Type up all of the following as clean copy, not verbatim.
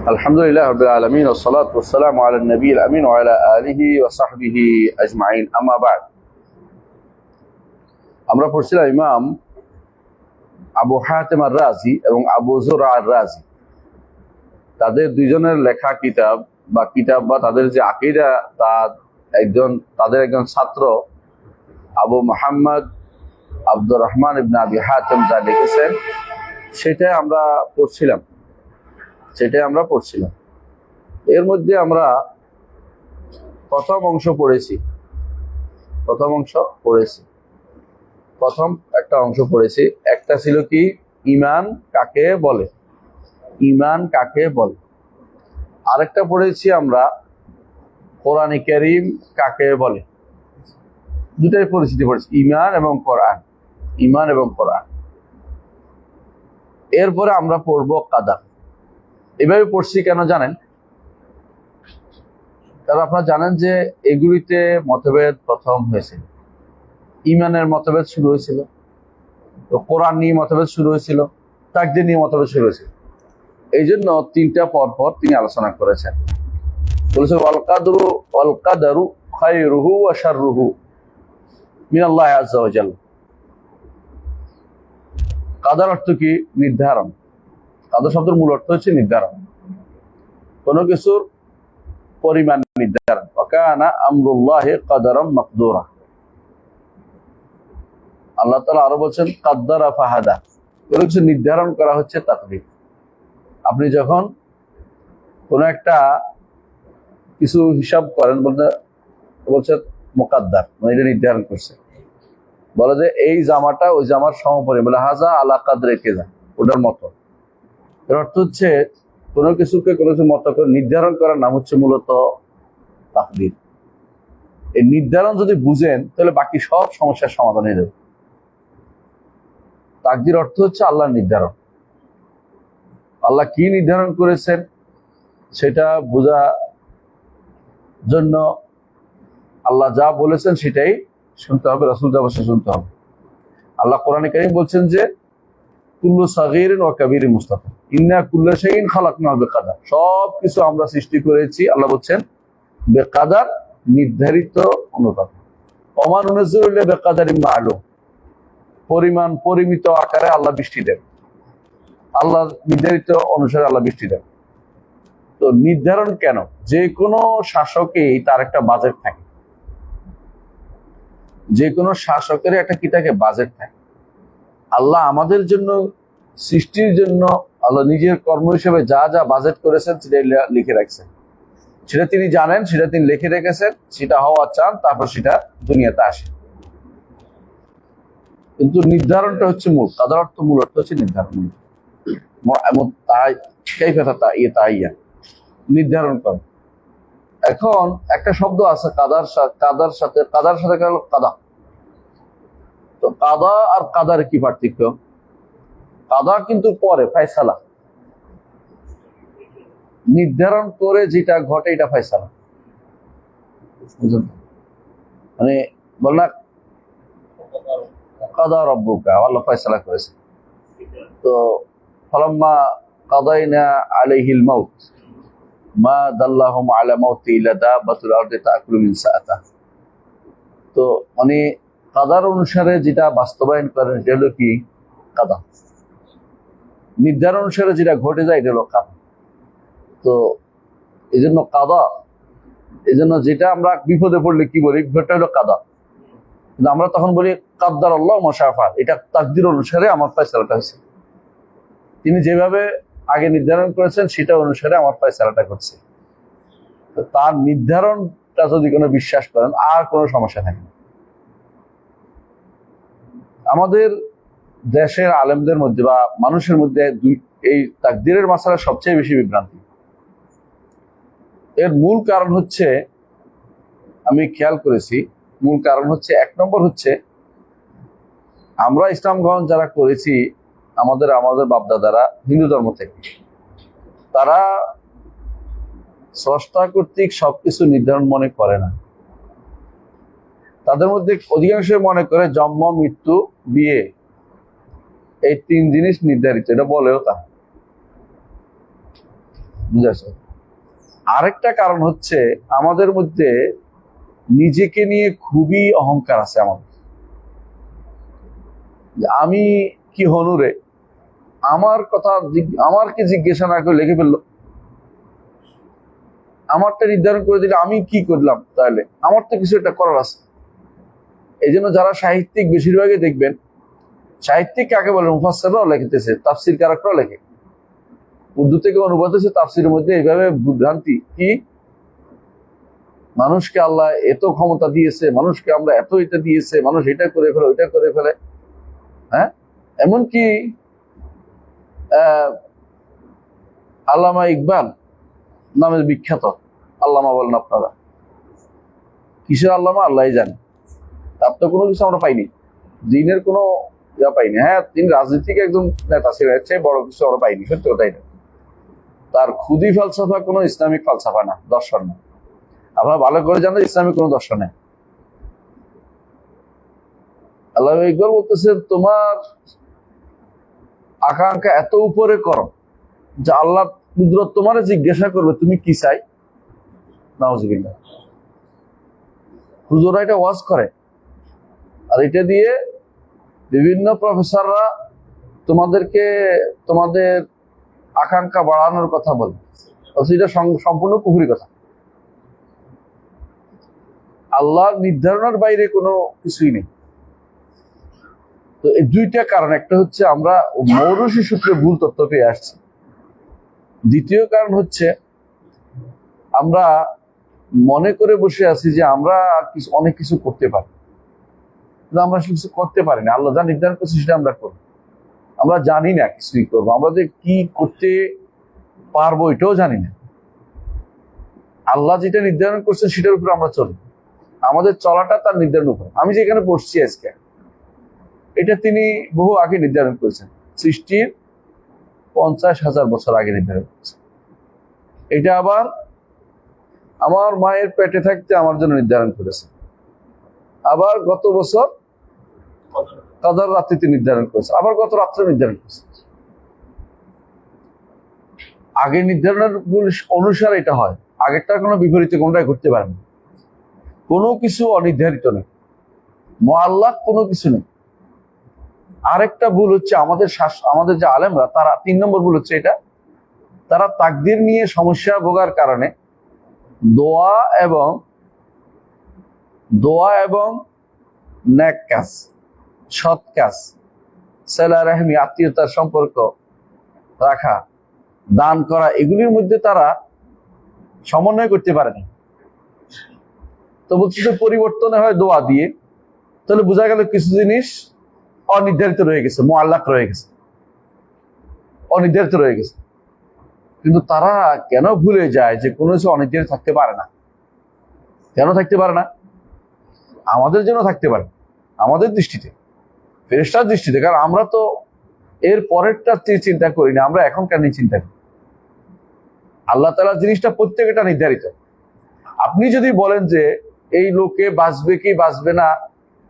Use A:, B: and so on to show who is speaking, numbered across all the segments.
A: আলহামদুলিল্লাহ রাব্বিল আলামিন ওয়াসসালাতু ওয়াসসালামু আলা নবিয়িল আমিন ওয়া আলা আলিহি ওয়া সাহবিহি আজমাইন আম্মা বা'দ। আমরা পড়ছিলাম ইমাম আবু হাতিম আর-রাজি এবং আবু যুরআ আর-রাজি, তাদের দুইজনের লেখা কিতাব বা তাদের যে আকীদা, তাদের একজন ছাত্র আবু মুহাম্মদ আব্দুর রহমান ইবনে আবি হাতিম যা লিখেছেন সেটাই আমরা পড়ছিলাম। এর মধ্যে আমরা প্রথম একটা অংশ পড়েছি। একটা ছিল কি, ঈমান কাকে বলে। আরেকটা পড়েছি আমরা কোরআনে কারীম কাকে বলে। দুটাই পরিচিতি পড়েছি, ঈমান এবং কোরআন। এরপরে আমরা পড়বো কাদার। এভাবে পড়ছি কেন জানেন? কারণ আপনারা জানেন যে এগুলিতে মতভেদ প্রথম হয়েছে। ঈমানের মতভেদ শুরু হয়েছিল, তো কোরআন নিয়ে মতভেদ শুরু হয়েছিল, তাকদীর নিয়ে মতভেদ শুরু হয়েছিল। এই জন্য তিনটা পর তিনি আলোচনা করেছেন। বলেছে ওয়াল কাদারু খায়রুহু ওয়া শাররুহু মিনাল্লাহি আযজা ওয়া জাল্লা। কাদার অর্থ কি? নির্ধারণ। কাদার শব্দের মূল অর্থ হচ্ছে নির্ধারণ, কোনো কিছুর পরিমাণ নির্ধারণ। ওয়া কানা আমরুল্লাহি কাদারাম মাকদুরা। আল্লাহ তাআলা আরো বলছেন কাদ্দারা ফাহাদা, কোনো কিছু নির্ধারণ করা হচ্ছে তাকদীর। আপনি যখন কোনো একটা কিছু হিসাব করেন, বলছে মুকাদ্দার, মানে এটা নির্ধারণ করছে। বলে যে এই জামাটা ওই জামার সমপরিমাণ, বলে হাজা আলা কাদরে কেজা, ওটার মতো। এর অর্থ হচ্ছে কোনো কিছু মতো করে নির্ধারণ করার নাম হচ্ছে মূলত তাকদীর। এই নির্ধারণ যদি বুঝেন তাহলে বাকি সব সমস্যার সমাধান হয়ে যাবে। তাকদীর অর্থ হচ্ছে আল্লাহর নির্ধারণ। আল্লাহ কি নির্ধারণ করেছেন সেটা বোঝা জন্য আল্লাহ যা বলেছেন সেটাই শুনতে হবে, রাসূল যা বলেছেন শুনতে হবে। আল্লাহ কোরআনে কারীম বলছেন যে কুল্লু সাগীরিন ওয়া কাবীরিন মুস্তাফা, ইন্না কুল্লা শাইইন খালাকনাহু বিকাদার। সব কিছু আমরা সৃষ্টি করেছি, আল্লাহ বলছেন বেকাদার, নির্ধারিত অনুপাতে। ওমা নুনাজ্জিলু ইল্লা বিকাদারিন মা'লুম, পরিমিত আকারে আল্লাহ বৃষ্টি দেন। আল্লাহ নির্ধারিত অনুসারে আল্লাহ বৃষ্টি দেন। তো নির্ধারণ কেন? যে কোনো শাসকেই তার একটা বাজেট থাকে, যে কোনো শাসকের একটা কি থাকে? বাজেট থাকে। আল্লাহ আমাদের জন্য, সৃষ্টির জন্য আল্লাহ নিজের কর্ম হিসেবে যা যা বাজেট করেছেন সেটা লিখে রাখছেন। সেটা তিনি জানেন, সেটা তিনি লিখে রেখেছেন, সেটা হওয়া চান, তারপর সেটা দুনিয়াতে আসে। কিন্তু নির্ধারণটা হচ্ছে মূল। কাদার অর্থ মূল অর্থ হচ্ছে নির্ধারণ। নির্ধারণ করে। এখন একটা শব্দ আছে কাদার সাথে কাদা। তো কাদা আর কাদার কি পার্থক্য? কাদা কিন্তু পরে ফায়সালা, নির্ধারণ করে যেটা ঘটে এটা ফায়সালা। মানে বল না কাদা রব্বুকা, আল্লাহ ফায়সালা করেছে। তো ফালাম্মা কাদাইনা আলাইহিল মাউত মা দাল্লাহুম আলা মাউতি ইল্লা দাবাতুল আরদি তাকুলু মিন সাআতা। তো মানে কাদার অনুসারে যেটা বাস্তবায়ন করেন এটা হলো কি? কাদা। নির্ধারণ অনুসারে যেটা ঘটে যায় এটা হলো কাদা। তো এই জন্য কাদা, এই জন্য যেটা আমরা বিপদে পড়লে কি বলি? ঘটে হলো কাদা। কিন্তু আমরা তখন বলি কাদ্দার আল্লাহ মা শাআ ফাআল, এটা তাকদীর অনুসারে আমার ফয়সালাটা হয়েছে। তিনি যেভাবে আগে নির্ধারণ করেছেন সেটা অনুসারে আমার ফয়সালাটা করছে। তো তার নির্ধারণটা যদি কোনো বিশ্বাস করেন আর কোনো সমস্যা থাকে না। আমাদের দেশের আলেমদের মধ্যে বা মানুষের মধ্যে এই তাকদীরের মাসালা সবচেয়ে বেশি বিভ্রান্তি। এর মূল কারণ হচ্ছে, আমি খেয়াল করেছি, মূল কারণ হচ্ছে, এক নম্বর হচ্ছে আমরা ইসলাম গ্রহণ যারা করেছি আমাদের বাপদাদারা হিন্দু ধর্ম থেকে, তারা স্রষ্টা কর্তৃক সবকিছু নির্ধারণ মনে করে না। তাদের মধ্যে অধিকাংশ মনে করে জন্ম, মৃত্যু, বিয়ে, এই তিন জিনিস নির্ধারিত, এটা বলেও তা। বুঝেছো? আরেকটা কারণ হচ্ছে আমাদের মধ্যে নিজেকে নিয়ে খুবই অহংকার আছে আমাদের। আমি কি হনুরে, আমার কথা আমারকে জিজ্ঞাসা না করে লিখে ফেললো, আমারটা নির্ধারণ করে দিলে আমি কি করলাম, তাহলে আমার তো কিছু একটা করার আছে। এই জন্য যারা সাহিত্যিক বেশিরভাগই দেখবেন, সাহিত্যিক কাকে বলে, মুফাসসিররাও লিখতেছে, তাফসীর কারকরাও লেখে, উর্দু থেকে অনুবাদ হয়েছে তাফসীরের মধ্যে এইভাবে ভ্রান্তি কি, মানুষকে আল্লাহ এত ক্ষমতা দিয়েছে, মানুষকে আমরা এত এটা দিয়েছে, মানুষ এটা করে ফেলে ওইটা করে ফেলে। হ্যাঁ, এমনকি আল্লামা ইকবাল নামের বিখ্যাত আল্লামা বলেন আপনারা, কিসের আল্লামা আল্লাহ জানে, তার তো কোনো কিছু আমরা পাইনি, দিনের কোনো ইয়া পাইনি। হ্যাঁ, তিনি রাজনীতিক একজন নেতা ছিলেন, এর চেয়ে বড় কিছু আমরা পাইনি, সত্যি কথাই না। তার খুদি ফালসাফা কোনো ইসলামিক ফালসাফা না, দর্শন না। আপনারা ভালো করে জানেন ইসলামিক কোনো দর্শন নেই। আল্লামা ইকবাল বলতেছে, তোমার আকাঙ্ক্ষা এত উপরে করো যে আল্লাহ কুদরত তোমারে জিজ্ঞাসা করবে তুমি কি চাই। নাউজুবিল্লাহ। হুজুরা এটা ওয়াজ করে, আর এটা দিয়ে বিভিন্ন প্রফেসররা তোমাদেরকে তোমাদের আকাঙ্ক্ষা বাড়ানোর কথা বলে, এটা সম্পূর্ণ কুফরি কথা। আল্লাহর নির্ধারণের বাইরে কোনো কিছুই নেই। তো এই দুইটা কারণ, একটা হচ্ছে আমরা মৌরসী সূত্রে ভুল তথ্য পেয়ে আসছি, দ্বিতীয় কারণ হচ্ছে আমরা মনে করে বসে আছি যে আমরা অনেক কিছু করতে পারি, কিন্তু আমরা কিছু করতে পারি না। আল্লাহ যা নির্ধারণ করছে সেটা আমরা করবো, আমরা জানি না কিছুই করবো, আমরা যে কি করতে পারবো এটাও জানি না। আল্লাহ যেটা নির্ধারণ করছে সেটার উপর আমরা চলি, আমাদের চলাটা তার নির্ধারণ উপর। আমি যেখানে বসছি আজকে, এটা তিনি বহু আগে নির্ধারণ করেছেন, সৃষ্টির 50,000 বছর আগে নির্ধারণ করেছেন। এটা আবার আমার মায়ের পেটে থাকতে আমার জন্য নির্ধারণ করেছে, আবার গত বছর কাদর রাত্রিতে নির্ধারণ করেছে, আবার গত রাত্রে নির্ধারণ করেছে। আগে নির্ধারণের অনুসারে এটা হয়, আগেরটার কোনো বিপরীতে কোনটাই ঘটতে পারে না। কোনো কিছু অনির্ধারিত নেই, মুআল্লাক কোনো কিছু নেই। আরেকটা ভুল হচ্ছে আমাদের যে আলেমরা, তারা 3 নম্বর ভুল হচ্ছে এটা, তারা তাকদীর নিয়ে সমস্যা ভোগার কারণে দোয়া এবং নেক কাজ, সৎ কাজ, সিলা রাহমি, আত্মীয়তার সম্পর্ক রাখা, দান করা, এগুলির মধ্যে তারা সমন্বয় করতে পারেনি। তো বলছে যে পরিবর্তনে হয় দোয়া দিয়ে, তাহলে বোঝা গেল কিছু জিনিস অনির্ধারিত রয়ে গেছে, মুআল্লাক রয়ে গেছে, অনির্ধারিত রয়ে গেছে। কিন্তু তারা কেন ভুলে যায় যে কোনো কিছু অনির্ধারিত থাকতে পারে না? কেন থাকতে পারে না? আমাদের জন্য থাকতে পারে, আমাদের দৃষ্টিতে, ফেরেশতার দৃষ্টিতে, কারণ আমরা তো এর পরেরটা চিন্তা করি না, আমরা এখনকার নিয়ে চিন্তা করি। আল্লাহ তাআলা জিনিসটা প্রত্যেকটা নির্ধারিত। আপনি যদি বলেন যে এই লোকে বাঁচবে কি বাঁচবে না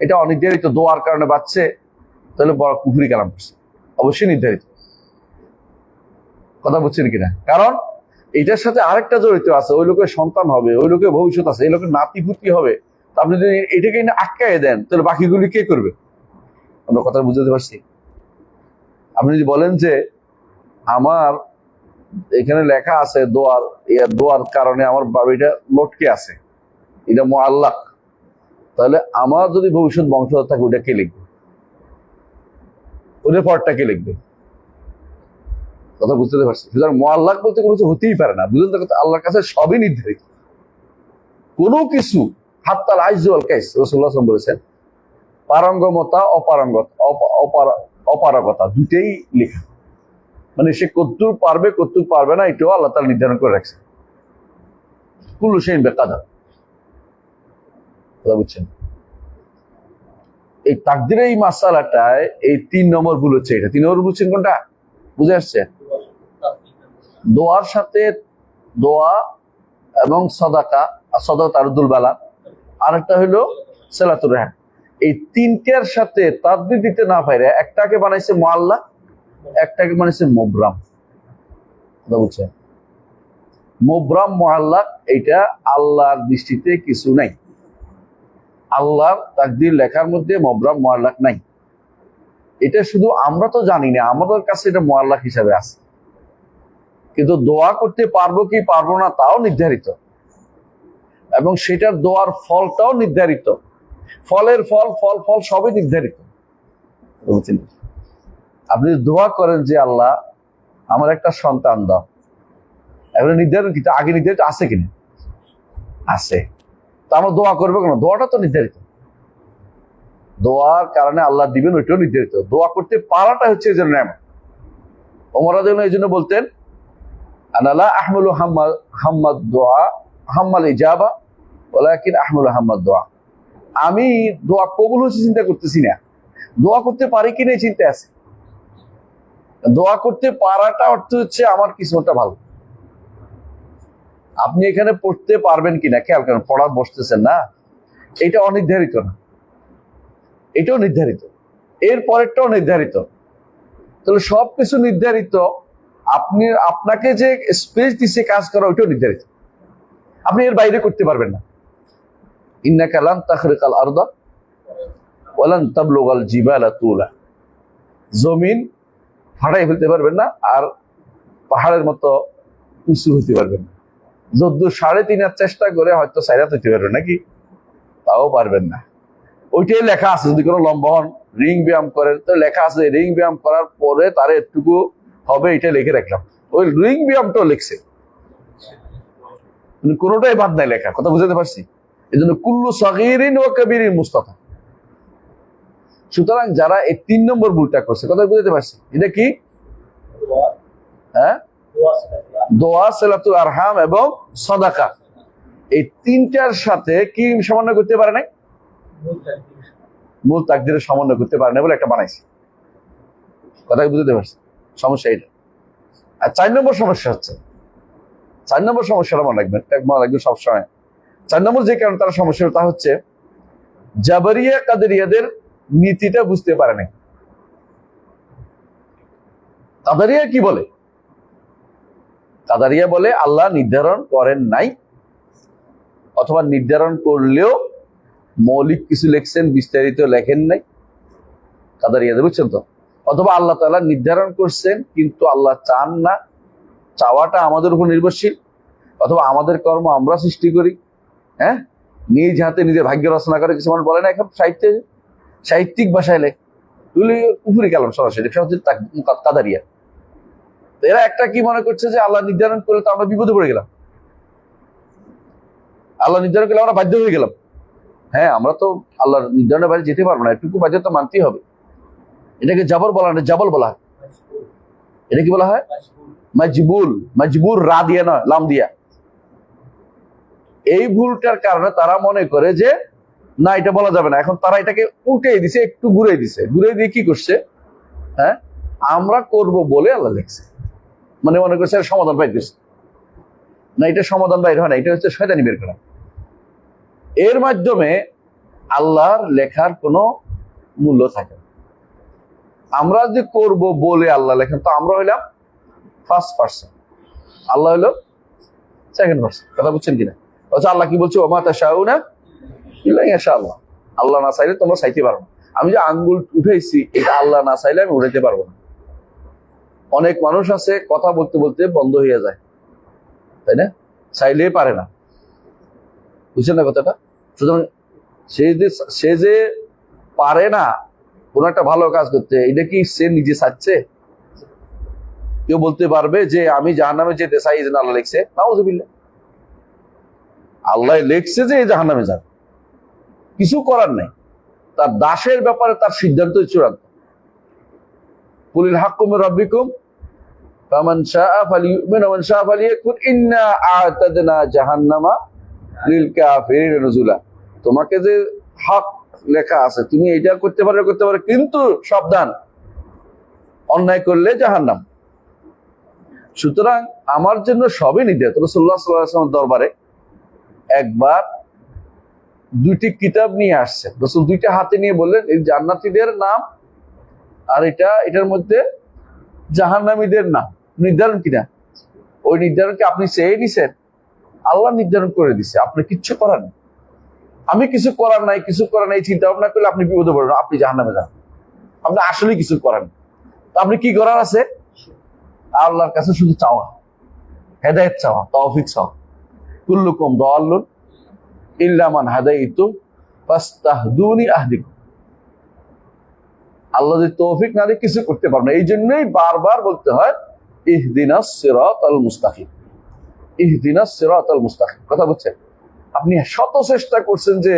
A: এটা অনির্ধারিত, দোয়ার কারণে বাঁচছে, তাহলে বড় কুফরি কালাম করছে। অবশ্যই নির্ধারিত, কথা বুঝছেন কিনা? কারণ এটার সাথে আরেকটা জড়িত আছে, ওই লোকের সন্তান হবে, ওই লোকের ভবিষ্যৎ আছে, এই লোকের নাতিপুতি হবে। আপনি যদি এটাকে আটকায় দেন, তাহলে বাকিগুলি কে করবে? আমরা কথা বুঝতে পারছি? আপনি যদি বলেন যে আমার এখানে লেখা আছে দোয়ার কারণে আমার বাড়িটা লটকে আছে, এটা মুআল্লাক, তাহলে আমার যদি ভবিষ্যৎ বংশধর থাকে, ওটা কে লিখবে? ওদের পরটা কে লিখবে? কথা বুঝতে পারছি? সুতরাং মুআল্লাক বলতে কোনো কিছু হতেই পারে না, বুঝলেন তো? আল্লাহর কাছে সবই নির্ধারিত, কোনো কিছু, হাত্তাল আইজ ওয়াল কাইস, রাসূলুল্লাহ সাল্লাল্লাহু আলাইহি ওয়াসাল্লাম বলেছেন, পারঙ্গমতা অপারগতা দুটেই লেখা। মানে সে কতটুকু পারবে কতটুকু পারবে না, এটাও আল্লাহ তাআলা নির্ধারণ করে রাখছে। কুল্লু শাইইন বিকাদার, কথা বুঝছেন? এই তাকদীরের এই মাসালাটায় এই 3 নম্বর ভুল হচ্ছে। এটা 3 নম্বর বুঝছেন কোনটা? বুঝে আসছে? দোয়ার সাথে দোয়া এবং সাদাকা, তারুদুল বালা, আরেকটা হলো সিলাতুর রাহম। এই 3টার সাথে তাদবির দিতে না পারে, একটাকে বানাইছে মুআল্লাক, একটাকে বানাইছে মুবরাম, কথা বুঝছেন? মুবরাম মুআল্লাক এটা আল্লাহর দৃষ্টিতে কিছু নাই। আল্লাহর তাকদীর লেখার মধ্যে মুবরাম মুআল্লাক নাই। এটা শুধু আমরা তো জানি না, আমাদের কাছে এটা মুআল্লাক হিসাবে আছে। কিন্তু দোয়া করতে পারবো কি পারবো না তাও নির্ধারিত, এবং সেটার দোয়ার ফলটাও নির্ধারিত। ফলের ফল ফল ফল সবই নির্ধারিত। আপনি দোয়া করেন যে আল্লাহ আমার একটা সন্তান দাও, এখন নির্ধারণ কিন্তু আগে নির্ধারিত আছে কিনা? আছে। তো আমরা দোয়া করবো কেন? দোয়াটা তো নির্ধারিত। দোয়ার কারণে আল্লাহ দিবেন ওইটাও নির্ধারিত। দোয়া করতে পারাটা হচ্ছে এই জন্য নেয়ামত। ওমর রাদিয়াল্লাহু আনহু এই জন্য বলতেন, আনালা আহমালু হাম্মাদ দোয়া হাম্মাল ইজাবা ওয়ালাকিন আহমালু হাম্মাদ দোয়া। আমি দোয়া কবুল হচ্ছে চিন্তা করতেছি না, দোয়া করতে পারি কিনা এই চিন্তা আছে। দোয়া করতে পারাটা অর্থ হচ্ছে আমার কিসমতটা ভালো। আপনি এখানে পড়তে পারবেন কিনা খেয়াল করেন, পড়া বসতেছেন না, এটা অনির্ধারিত না, এটাও নির্ধারিত, এর পরেরটাও নির্ধারিত। তাহলে সবকিছু নির্ধারিত। আপনি আপনাকে যে স্পেস দিচ্ছে কাজ করা ওইটাও নির্ধারিত, আপনি এর বাইরে করতে পারবেন না। ইন্নাকা লান তাখরিকাল আরদা ওয়া লান তাবলুগাল জিবালা তুলা। জমিন ফাটাই ফেলতে পারবেন না, আর পাহাড়ের মতো উঁচু হতে পারবেন না। যদ্দূর 3.5 চেষ্টা করে হয়তো 4 হতে পারবেন নাকি, তাও পারবেন না। ওইটাই লেখা আছে। যদি কোনো লম্বা হন, রিং ব্যায়াম করেন, তো লেখা আছে রিং ব্যায়াম করার পরে তার একটুকু হবে, এটা লিখে রাখলাম। ওই রিং ব্যায়ামটাও লিখছে, কোনোটাই বাদ নাই লেখা। কথা বুঝাতে পারছি? এই জন্য কুল্লু সগীরিন ওয়া কাবীরিন মুস্তাতা। সুতরাং যারা এই 3 নম্বর ভুলটা করছে, কথা বুঝাতে পারছি? এটা কি? হ্যাঁ, দোয়া, সিলাতুল আরহাম এবং সাদাকা, এই তিনটার সাথে কি সমন্বয় করতে পারে নাই? মূল তাকদীরের সমন্বয় করতে পারে না বলে একটা বানাইছে। কথা বুঝতে পারছি? সমস্যা এটা। আর 4 নম্বর সমস্যা হচ্ছে, 4 নম্বর সমস্যাটা মনে রাখবেন, মনে রাখবেন সবসময়। 4 নম্বর যে কারণে তার সমস্যা, তা হচ্ছে জাবরিয়া কাদেরিয়াদের নীতিটা বুঝতে পারে নাই। কাদারিয়া কি বলে? কাদারিয়া বলে আল্লাহ নির্ধারণ করেন নাই, অথবা নির্ধারণ করলেও মৌলিক কিছু লেখছেন, বিস্তারিত লেখেন নাই। কাদারিয়াদের, বুঝছেন তো? অথবা আল্লাহ তাআলা নির্ধারণ করছেন কিন্তু আল্লাহ চান না, চাওয়াটা আমাদের উপর নির্ভরশীল। অথবা আমাদের কর্ম আমরা সৃষ্টি করি, হ্যাঁ, নিজ হাতে নিজের ভাগ্য রচনা করে। কিছু মানুষ বলে না, এখন সাহিত্যিক ভাষায় লেখ, তুই কুফরি কালাম সরাসরি কাদারিয়া। এরা একটা কি মনে করছে যে আল্লাহ নির্ধারণ করলে তো আমরা বিপদে পড়ে গেলাম, আল্লাহ নির্ধারণ করলে আমরা বাধ্য হয়ে গেলাম। হ্যাঁ, আমরা তো আল্লাহর নির্ধারণের বাইরে যেতে পারবো না, একটুকু বাধ্যতা মানতেই হবে। এটাকে জাবর বলা হয়, জাবল বলা হয়। এটা কি বলা হয়? মাজবুল। মাজবুর রা দিয়া নয়, লাম দিয়া। এই ভুলটার কারণে তারা মনে করে যে না, এটা বলা যাবে না। এখন তারা এটাকে উল্টে দিছে, একটু ঘুরে দিছে। ঘুরে দিয়ে কি করছে? হ্যাঁ, আমরা করব বলে আল্লাহ লিখছে, মানে মনে করছে সমাধান বাইর করছে। না, এটা সমাধান বাইর হয় না, এটা হচ্ছে শয়তানি বের করা। এর মাধ্যমে আল্লাহর লেখার কোনো মূল্য থাকে না। আমরা যে করব বলে আল্লাহ লেখেন, তো আমরা হইলাম ফার্স্ট পার্সন, আল্লাহ হইল সেকেন্ড পার্সন। কথা বুঝছেন কিনা? আচ্ছা, আল্লাহ কি বলছে? ওমা তাশাউনা ইল্লা ইয়াশাআল্লাহ। আল্লাহ না চাইলে তোমরা চাইতে পারো না। আমি যে আঙ্গুল উঠাইছি, এটা আল্লাহ না চাইলে আমি উঠাইতে পারবো না। অনেক মানুষ আছে কথা বলতে বলতে বন্ধ হয়ে যায়, তাই না? চাইলে পারে না। বুঝছেন না কথাটা? সুতরাং সে যে পারে না কোন একটা ভালো কাজ করতে, এটা কি সে নিজে চাচ্ছে? কেউ বলতে পারবে যে আমি জাহান্নামে যেতে চাই, এই জন্য আল্লাহ লিখছে? নাউযুবিল্লাহ। আল্লাহ লিখছে যে জাহান্নামে যাবে, কিছু করার নাই। তার দাসের ব্যাপারে তার সিদ্ধান্ত চূড়ান্ত। কুলিল হাক্কু মির রাব্বিকুম ফামান শাআ ফালিউমিন ওয়া মান শাআ ফালিয়াকফুর ইন্না আ'তাদনা জাহান্নামা লিল কাফিরিন নুজুলা। তোমাকে যে হক লেখা আছে, তুমি এটা করতে পারো, কিন্তু সাবধান, অন্যায় করলে জাহান্নাম। সুতরাং আমার জন্য সবই নির্ধারিত। রাসূলুল্লাহ সাল্লাল্লাহু আলাইহি ওয়াসাল্লাম দরবারে একবার 2টি কিতাব নিয়ে আসছেন। রাসূল 2টা হাতে নিয়ে বললেন, এই জান্নাতীদের নাম আর এটার মধ্যে জাহান্নামীদের নাম নির্ধারণ কিনা। ওই নির্ধারণ কি আপনি চেয়ে নিছেন? আল্লাহ নির্ধারণ করে দিছে, আপনি কিচ্ছু করার নেই। আমি কিছু করার নাই, কিছু করার নাই চিন্তা ভাবনা করলে আপনি বিপদে পড়বেন, আপনি জাহান্নামে যান। আপনি আসলে কিছু করেন, আপনি কি করার আছে? আল্লাহর কাছে শুধু চাওয়া, হেদায়েত চাওয়া, তৌফিক চাওয়া। কুল্লুকুম দাল্লুন ইল্লা মান হাদাইতু ফাস্তাহদুনি আহদিকুম। আল্লাহ যদি তৌফিক না দিয়ে কিছু করতে পারবে না। এই জন্যই বারবার বলতে হয় ইহদিনাস সিরাতাল মুস্তাকিম, ইহদিনাস সিরাতাল মুস্তাকিম। কথা বলছেন? আপনি শত চেষ্টা করছেন যে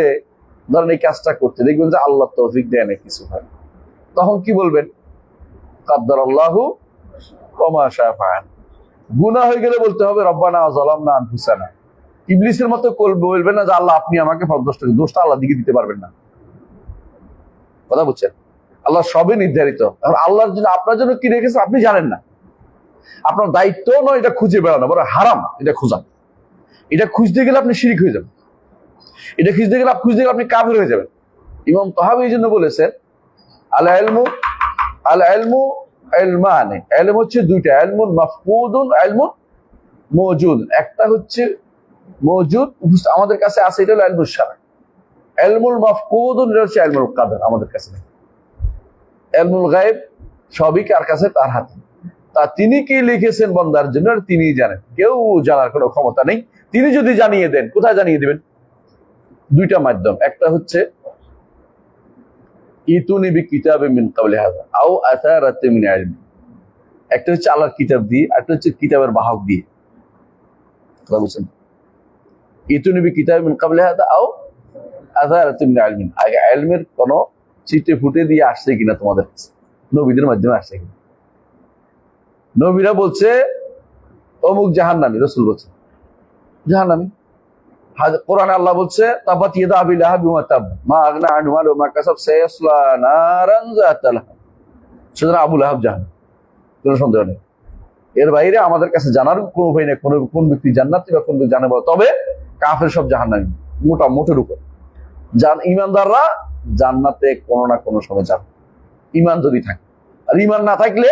A: ধরেন এই কাজটা করতে, দেখবেন যে আল্লাহ তৌফিক দেয় না, কিছু হয়। তখন কি বলবেন? কাদ্দারাল্লাহু ওয়া মা শাআ ফাআল। গুনাহ হয়ে গেলে বলতে হবে রব্বানা যালামনা আনফুসানা। ইবলিসের মতো বলবেন না যে আল্লাহ আপনি আমাকে দোষটা আল্লাহ দিকে দিতে পারবেন না। কথা বুঝছেন? আল্লাহ সবই নির্ধারিত। আল্লাহর জন্য আপনার জন্য কি রেখেছে আপনি জানেন না। আপনার দায়িত্ব নয় এটা খুঁজে বেড়ানো, বড় হারাম এটা খোঁজা। এটা খুঁজতে গেলে আপনি শিরিক হয়ে যাবেন, এটা খুঁজতে গেলে আপনি কাফের হয়ে যাবেন। ইমাম তাহাবী এই জন্য বলেছেন আল ইলমু ইলমানে, ইলম হচ্ছে দুইটা, ইলমুন মাফকুদুন, ইলমুন মওজুদ। একটা হচ্ছে মওজুদ, আমাদের কাছে আছে, এটা হলো ইলমুশ শারঈ। ইলমুল মাফকুদুন এটা হচ্ছে ইলমুল কাদর, আমাদের কাছে নেই। ইলমুল গায়ব সবই কার কাছে? তার হাতে। তা তিনি কি লিখেছেন বান্দার জন্য তিনিই জানেন, কেউ জানার কোনো ক্ষমতা নেই। তিনি যদি জানিয়ে দেন, কোথায় জানিয়ে দিবেন? দুইটা মাধ্যম, একটা হচ্ছে ইতুনি বিকিতাবি মিন ক্বাবলি হাযা আও আসারাতি মিন ইলম। একটা হচ্ছে আল্লাহর কিতাব দিয়ে, একটা হচ্ছে কিতাবের বাহক দিয়ে। কথা বুঝছেন? ইতুনি বিকিতাবি মিন ক্বাবলি হাযা আও আসারাতি মিন ইলম, আগে ইলমের কোন চিটে ফুটে দিয়ে আসছে কিনা তোমাদের কাছে, নবীদের মাধ্যমে আসছে কিনা। নবীরা বলছে অমুক জাহান্নামী, রাসূল বলছে জাহান্নামী। কোরআনে আল্লাহ বলছে তাবাত ইয়াদা আবি লাহাব ওয়া তাব মা আগনা আনহু মালুহু মা কাসাব সায়াসলা নারান যাতা লাহাব। সুতরাং আবু লাহাব জাহান্নামী, কোনো সন্দেহ নেই। এর বাইরে আমাদের কাছে জানার কোনো উপায় নেই কোন ব্যক্তি জান্নাতি বা কোন ব্যক্তি জানে। তবে কাফের সব জাহান্নামী, মোটের উপর। ঈমানদাররা জান্নাতে কোনো না কোনো সময় যাবে, ঈমান যদি থাকে। আর ঈমান না থাকলে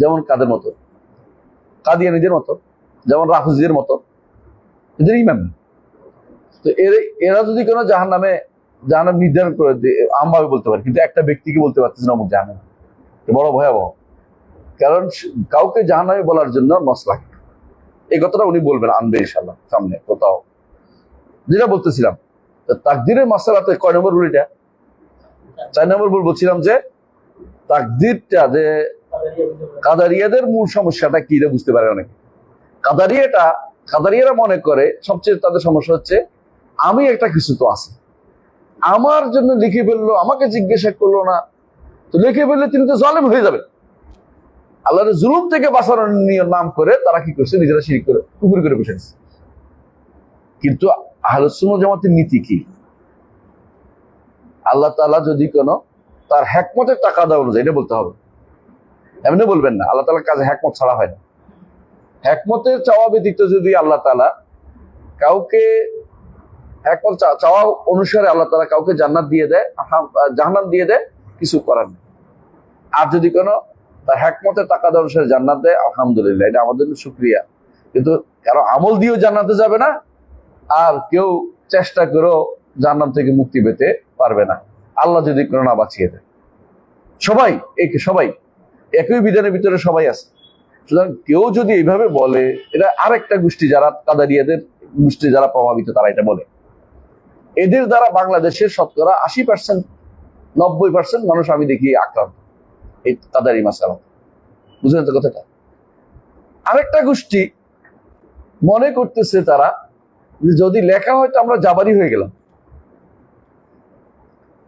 A: যেমন কাদের মতো, কাদিয়ানীদের মতো, যেমন রাফিজিদের মতো, এদের ঈমান নেই। তো এরা যদি কোনো জাহান্নাম নির্ধারণ করে আমভাবে বলতে পারে, কিন্তু একটা ব্যক্তিকে বলতে পারতেছে না অমুক জাহান্নাম, বড় ভয়াবহ। কারণ কাউকে জাহান্নামী বলার জন্য নস লাগে। এই কথাটা উনি বলবেন, আনবে ইনশাআল্লাহ সামনে কোথাও। যেটা বলতেছিলাম তাকদীরের মাসালাতে কয় নম্বর রুল? এটা 4 নম্বর রুল। বলছিলাম যে তাকদীরটা, যে কাদারিয়াদের মূল সমস্যাটা কি এটা বুঝতে পারে অনেকে। কাদারিয়ারা মনে করে সবচেয়ে তাদের সমস্যা হচ্ছে আমি একটা কিছু তো আছে, আমার জন্য লিখে ফেললো, আমাকে জিজ্ঞাসা করলো না, তো লিখে ফেললে তিনি তো জালেম হয়ে যাবে। আল্লাহর জুলুম থেকে বাঁচানোর নাম করে তারা কি করছে? নিজেরা শিরক করে কুফরি করে বসে গেছে। কিন্তু আহলুস সুন্নাহ জামাতের নীতি কি? আল্লাহ তাআলা যদি কোনো তার হিকমতের তাকাদা অনুযায়ী, এটা বলতে হবে, এমনি বলবেন না। আল্লাহ তাআলার কাছে হিকমত ছাড়া হয় না। হিকমতের চাওয়া ব্যতীত যদি আল্লাহ তাআলা কাউকে হিকমত চাওয়া অনুসারে আল্লাহ তাআলা কাউকে জান্নাত দিয়ে দেয়, জাহান্নাম দিয়ে দেয়, কিছু করার নেই। আর যদি কোনো তার হিকমতের তাকাদা অনুসারে জান্নাত দেয়, আলহামদুলিল্লাহ, এটা আমাদের জন্য শুকরিয়া। কিন্তু কারো আমল দিয়েও জান্নাতে যাবে না, আর কেউ চেষ্টা করেও জাহান্নাম থেকে মুক্তি পেতে পারবে না, আল্লাহ যদি কোনো না বাঁচিয়ে দেয়। সবাই একই বিধানের ভিতরে সবাই আছে। সুতরাং কেউ যদি এইভাবে বলে, এটা আরেকটা গোষ্ঠী, যারা কাদারিয়াদের গোষ্ঠী যারা প্রভাবিত, তারা এটা বলে। এদের দ্বারা বাংলাদেশের শতকরা 80%, 90% মানুষ আমি দেখি আক্রান্ত এই কাদারি মাসালা। বুঝলেন তো কথাটা? আরেকটা গোষ্ঠী মনে করতেছে তারা যদি লেখা হয় তো আমরা জাবারি হয়ে গেলাম।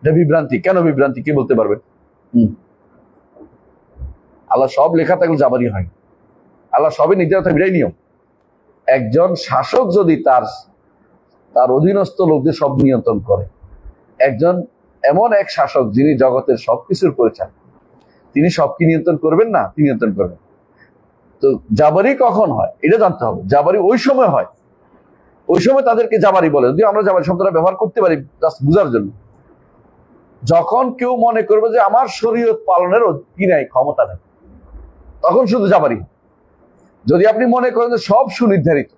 A: এটা বিভ্রান্তি। কেন বিভ্রান্তি? কে বলতে পারবেন? আল্লাহ সব লেখা থাকলে জাবারি হয়। আল্লাহ সবই নির্ধারিত থাকে, এটাই নিয়ম। একজন শাসক যদি তার অধীনস্থ লোকদের সব নিয়ন্ত্রণ করে, একজন এমন এক শাসক যিনি জগতের সবকিছুর পরিচালক, তিনি সব কি নিয়ন্ত্রণ করবেন না? তিনি নিয়ন্ত্রণ করবেন। তো জাবারি কখন হয় এটা জানতে হবে। জাবারি ওই সময় হয়, ওই সময় তাদেরকে জাবারি বলে। যদি আমরা জাবারি শব্দটা ব্যবহার করতে পারি জাস্ট বুঝার জন্য, যখন কেউ মনে করবে যে আমার শরীয়ত পালনের কি নাই, ক্ষমতা নেই, তখন শুধু জাবারি। যদি আপনি মনে করেন যে সব সুনির্ধারিত,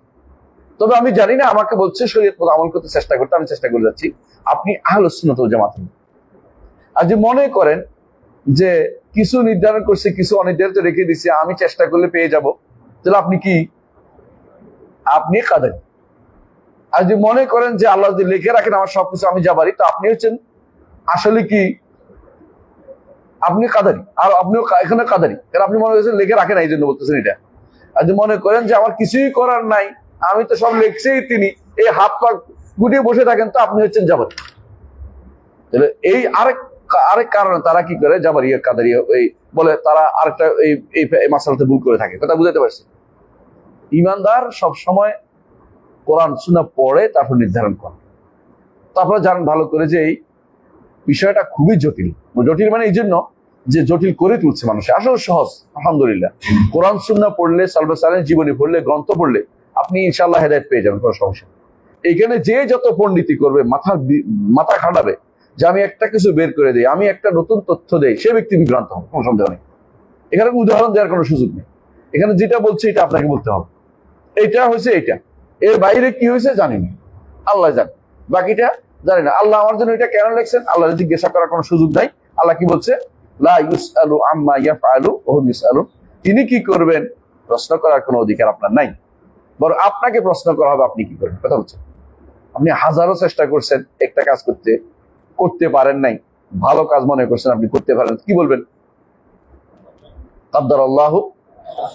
A: তবে আমি জানি না, আমাকে বলছে শরীয়ত মতো আমল করতে চেষ্টা করতে, আমি চেষ্টা করে যাচ্ছি, আপনি আহলুস সুন্নাত ওয়াল জামাত। আর যদি মনে করেন যে কিছু নির্ধারণ করছে, কিছু অনির্ধারিত রেখে দিচ্ছে, আমি চেষ্টা করলে পেয়ে যাব, তাহলে আপনি কি? আপনি কাদারি। আর যদি মনে করেন যে আল্লাহ যদি লিখে রাখেন আমার সবকিছু আমি যাবারি, তো আপনি হচ্ছেন আসলে কি? আপনি কাদারি। আর আপনিও এখানে কাদারি, কারণ আপনি মনে করছেন লিখে রাখেন, এই জন্য বলতেছেন এটা। আর যদি মনে করেন যে আমার কিছুই করার নাই, আমি তো সব লিখছেই তিনি, এই হাত পা গুটিয়ে বসে থাকেন, তো আপনি হচ্ছেন জাবারি। তাহলে এই আরেক কারণে তারা কি করে, জাবারিয়া কাদারিয়া এই বলে, তারা আরেকটা এই মাসালাতে ভুল করে থাকে। কথা বুঝাতে পারছি? ইমানদার সব সময় কোরআন সুন্নাহ পড়ে তারপর নির্ধারণ করে। তারপরে জানেন ভালো করে যে এই বিষয়টা খুবই জটিল। জটিল মানে এই জন্য যে জটিল করে তুলছে মানুষের, আসলে সহজ আলহামদুলিল্লাহ। কোরআন সুন্নাহ পড়লে, সালফে সালেহীন জীবনী পড়লে, গ্রন্থ পড়লে আপনি ইনশাআল্লাহ হেদায়েত পেয়ে যাবেন, কোনো সমস্যা। এখানে যে যত পণ্ডিতি করবে, মাথা খাটাবে যে আমি একটা কিছু বের করে দিই, আমি একটা নতুন তথ্য দেই, সে ব্যক্তি বিভ্রান্ত হবে, কোনো সন্দেহ নেই। এখানে উদাহরণ দেওয়ার কোনো সুযোগ নেই। এখানে যেটা বলছে এটা আপনাকে বলতে হবে, এইটা হয়েছে এইটা, এর বাইরে কি হয়েছে জানি না, আল্লাহ জানে, বাকিটা জানি না। আল্লাহ আমার জন্য এটা কেন লিখছেন, আল্লাহ জিজ্ঞাসা করার কোনো সুযোগ নাই। আল্লাহ কি বলছে? লা ইউসআলু আম্মা ইয়াফআলু ওয়া হুম ইউসআলুন। তিনি কি করবেন প্রশ্ন করার কোনো অধিকার আপনার নাই, বরং আপনাকে প্রশ্ন করা হবে আপনি কি করবেন। কথা বলছেন? আপনি হাজারো চেষ্টা করছেন একটা কাজ করতে পারেন নাই, ভালো কাজ মনে করছেন আপনি করতে পারেন, কি বলবেন? কাদ্দারাল্লাহু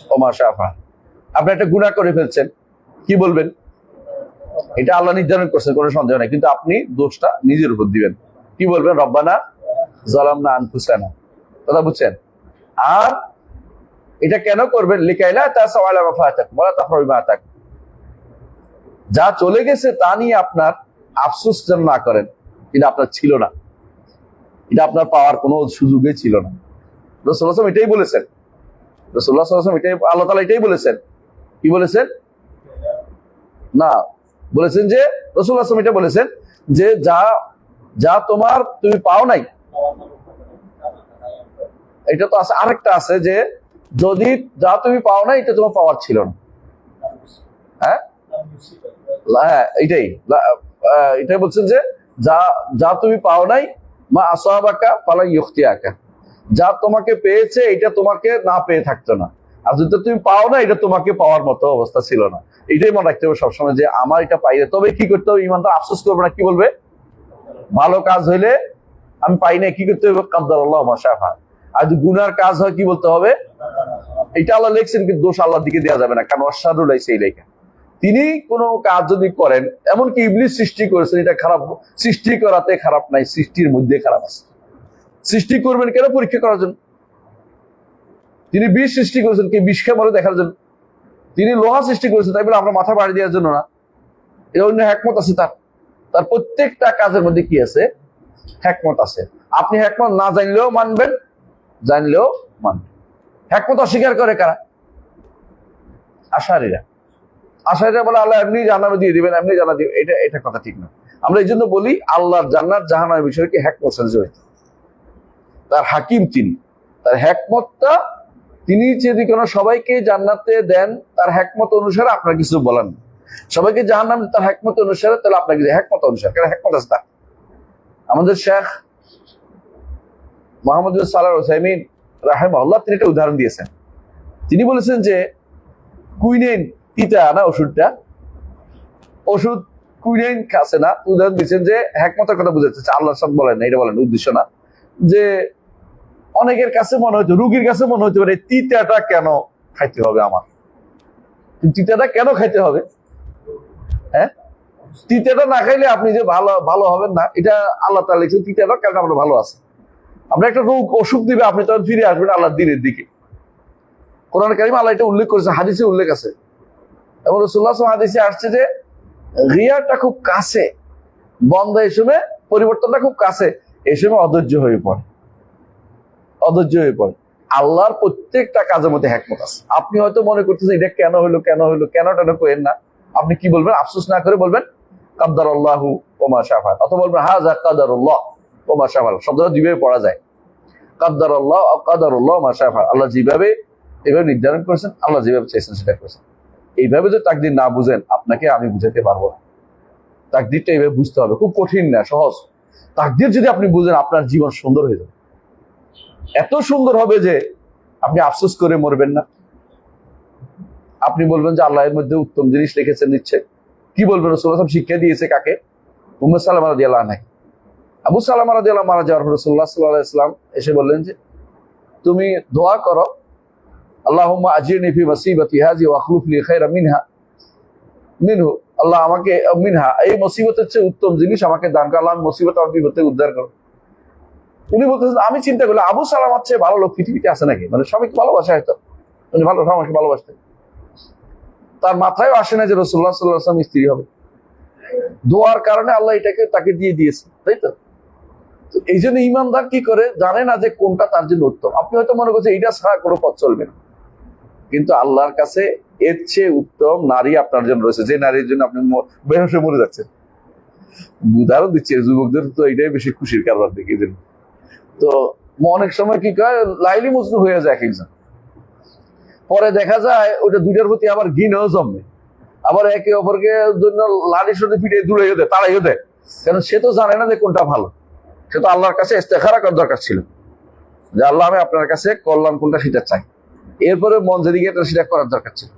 A: ওয়া মা শাআ ফাআল। আপনি একটা গুনাহ করে ফেলছেন, কি বলবেন? এটা আল্লাহ নির্ধারণ করছেন, কোনো সন্দেহ নাই, কিন্তু আপনি দোষটা নিজের উপর দিবেন, কি বলবেন? রব্বানা যালামনা আনফুসানা। কথা বুঝছেন? আর এটা কেন করবেন? লিকাইলা তাসাউ আলা মা ফাতাকুম ওয়া লা তাফরাহু বিমা আতাকুম। যা চলে গেছে তা নিয়ে আপনার আফসোস যেন না করেন, এটা আপনার ছিল না, এটা আপনার পাওয়ার কোনো সুযোগই ছিল না। রাসূলুল্লাহ সাল্লাল্লাহু আলাইহি ওয়াসাল্লাম এটাই বলেছেন, রাসূলুল্লাহ সাল্লাল্লাহু আলাইহি ওয়াসাল্লাম এটাই, আল্লাহ তাআলা এটাই বলেছেন। কি বলেছেন? না, বলেছেন যে রাসূলুল্লাহ সাল্লাল্লাহু আলাইহি ওয়াসাল্লাম এটা বলেছেন যে যা তুমি পাও নাই, এটা তো আছে। আরেকটা আছে যে যদি যা তুমি পাও নাই এটা তোমার পাওয়ার ছিল না। হ্যাঁ, এটাই বলছেন যে যা তুমি পাও নাই, মা আসাবাকা ফালা ইউখতিআকা, যা তোমাকে পেয়েছে এটা তোমাকে না পেয়ে থাকতো না, আর যদি তুমি পাও না এটা তোমাকে পাওয়ার মতো অবস্থা ছিল না। এটাই মনে রাখতে হবে সবসময় যে আমার এটা পাইলে, তবে কি করতে হবে? ইমানদার আফসোস করবে না, কি বলবে? ভালো কাজ হইলে আমি পাই না, কি করতে হবে? কাদ্দারাল্লাহু মা শাআ ফাআল। আর যদি গুনার কাজ হয় কি বলতে হবে? এটা আল্লাহ লিখছেন, কিন্তু দোষ আল্লাহর দিকে দেওয়া যাবে না, কারণ অসাধু লাইছে এই লেখা। তিনি কোনো কাজ যদি করেন, এমনকি ইবলিস সৃষ্টি করেছেন, এটা খারাপ, সৃষ্টি করাতে খারাপ নাই, সৃষ্টির মধ্যে খারাপ আছে। সৃষ্টি করবেন কেন? পরীক্ষা করার জন্য। তিনি বিষ সৃষ্টি করেছেন কি বিষ খেয়ে মরে দেখার জন্য। তিনি লোহা সৃষ্টি করেছেন, তাই বলে আমরা মাথা বাড়ি দেওয়ার জন্য না। এর অন্য হ্যাকমত আছে তার প্রত্যেকটা কাজের মধ্যে কি আছে? হ্যাকমত আছে। আপনি হ্যাকমত না জানলেও মানবেন, জানলেও মানবেন। হ্যাকমত অস্বীকার করে কারা? আশারীরা বলে আল্লাহ এমনি জান্নাত দিয়ে দিবেন, এমনি জান্নাত দিবেন। এটা কথা ঠিক না। আমরা এই জন্য বলি আল্লাহর জান্নাত জাহান্নামের বিষয়ে কি হ্যাকমত জড়িত। তার হাকিম তিনি, তার হ্যাকমতটা তিনি যদি কোনো সবাইকে জান্নাতে দেন তার হ্যাকমত অনুসারে, আপনার কিছু বলেন না। সবাইকে জাহান্নাম তার হ্যাকমত অনুসারে, তাহলে আপনার কিছু হ্যাকমত অনুসারে, কারণ হ্যাকমত আছে তার। আমাদের শেখ মুহাম্মদ বিন সালেহ আল উসাইমিন রাহিমাহুল্লাহ তিনি একটা উদাহরণ দিয়েছেন। তিনি বলেছেন যে কুইনাইন তিতা না ওষুধ কুইনাইন খাচ্ছে না, উদাহরণ দিচ্ছেন যে হ্যাকমতের কথা বুঝাচ্ছে, আল্লাহর সাথে বলেন না, এটা বলেন উদ্দেশ্য না। যে অনেকের কাছে মনে হইতো, রুগীর কাছে মনে হইতে পারে তিতাটা কেন খাইতে হবে আমার, তিতাটা কেন খাইতে হবে? হ্যাঁ, তিতাটা না খাইলে আপনি যে ভালো হবেন না, এটা আল্লাহ তাআলা লিখছেন তিতাটা কেন আমরা ভালো আছে। আমরা একটা অসুখ দিবে, আপনি তখন ফিরে আসবেন আল্লাহর দ্বীনের দিকে। কোরআন কারীমে আল্লাহ এটা উল্লেখ করেছে, হাদিসে উল্লেখ আছে। এবং রাসূলুল্লাহ সাল্লাল্লাহু আলাইহি ওয়াসাল্লাম হাদিসে আসছে যে রিয়াটা খুব কাছে, বন্ধ এই সময় পরিবর্তনটা খুব কাছে, এই সময় অধৈর্য হয়ে পড়ে। আল্লাহর প্রত্যেকটা কাজের মধ্যে হিকমত আছে। আপনি হয়তো মনে করতেছেন এটা কেন হইলো, কেন করেন না। আপনি কি বলবেন? আফসোস না করে বলবেন কাদ্দারাল্লাহু ওয়া মা শাআ ফাআল, অথবা বলবেন হাযা কাদারুল্লাহ ওয়া মা শাআ ফাআল। শব্দটা দুইভাবে পড়া যায়, কাদ্দারাল্লাহ ওয়া কাদারুল্লাহ ওয়া মা শাআ ফাআল। আল্লাহ যেভাবে এভাবে নির্ধারণ করেছেন, আল্লাহ যেভাবে চাইছেন সেটা করেছেন। এইভাবে যদি তাকদীর না বুঝেন, আপনাকে আমি বুঝাতে পারবো না। তাকদীরটা এইভাবে বুঝতে হবে, খুব কঠিন না, সহজ। তাকদীর যদি আপনি বুঝেন, আপনার জীবন সুন্দর হয়ে যাবে, এত সুন্দর হবে যে আপনি আফসোস করে মরবেন না। আপনি বলবেন যে আল্লাহ এর মধ্যে উত্তম জিনিস লিখেছেন নিচ্ছে। কি বলবেন? রাসূলুল্লাহ সাল্লাল্লাহু আলাইহি ওয়াসাল্লাম শিক্ষা দিয়েছে কাকে? উম্মে সালামা রাদিয়াল্লাহু আনহা। আবু সালামা রাদিয়াল্লাহু মারা যাওয়ার পর রাসূলুল্লাহ সাল্লাল্লাহু আলাইহি ওয়াসাল্লাম এসে বললেন যে তুমি দোয়া করো, আল্লাহুম্মা আজিরনি ফি মুসিবাতি হাযি ওয়া আখলুফ লি খায়রা মিনহু। আল্লাহ আমাকে মিনহা, এই মুসিবতের চেয়ে উত্তম জিনিস আমাকে দান করো, আল্লাহ মুসিবত আমার বিপদ থেকে উদ্ধার করো। উনি বলতেছেন, আমি চিন্তা করলাম আবু সালামার চেয়ে ভালো লোক পৃথিবীতে আছে নাকি? মানে সবাইকে ভালোবাসা, হয়তো উনি ভালো আমাকে ভালোবাসতেন। তার মাথায়ও আসে না যে রাসূলুল্লাহ সাল্লাল্লাহু আলাইহি ওয়াসাল্লাম স্ত্রী হবে। দোয়ার কারণে আল্লাহ এটাকে তাকে দিয়ে দিয়েছে, তাই তো? এই জন্য ইমানদার কি করে জানে না যে কোনটা তার জন্য উত্তম। আপনি হয়তো মনে করছেন এটা ছাড়া কোনো পথ চলবে না, কিন্তু আল্লাহর কাছে এর চেয়ে উত্তম নারী আপনার জন্য রয়েছে, যে নারীর জন্য আপনি বেহুশ মরে যাচ্ছেন। উদাহরণ দিচ্ছে, যুবকদের তো এটাই বেশি খুশির কারবার দেখি। তো অনেক সময় কি কয়, লাইলি মজনু হয়ে যায় এক একজন, পরে দেখা যায় ওইটা দুইটার প্রতি আবার ঘৃণাও জন্মে, আবার একে অপরকে জন্য লাড়ির সাথে পিঠে দূরাইও দেয়, তাড়াইও দেয়। কারণ সে তো জানে না যে কোনটা ভালো। সে তো আল্লাহর কাছে ইস্তেখারা করার দরকার ছিল, যে আল্লাহ আমি আপনার কাছে কল্যাণ কোনটা সেটা চাই। এরপরে মন যেদিকে এটা সেটা করার দরকার ছিল।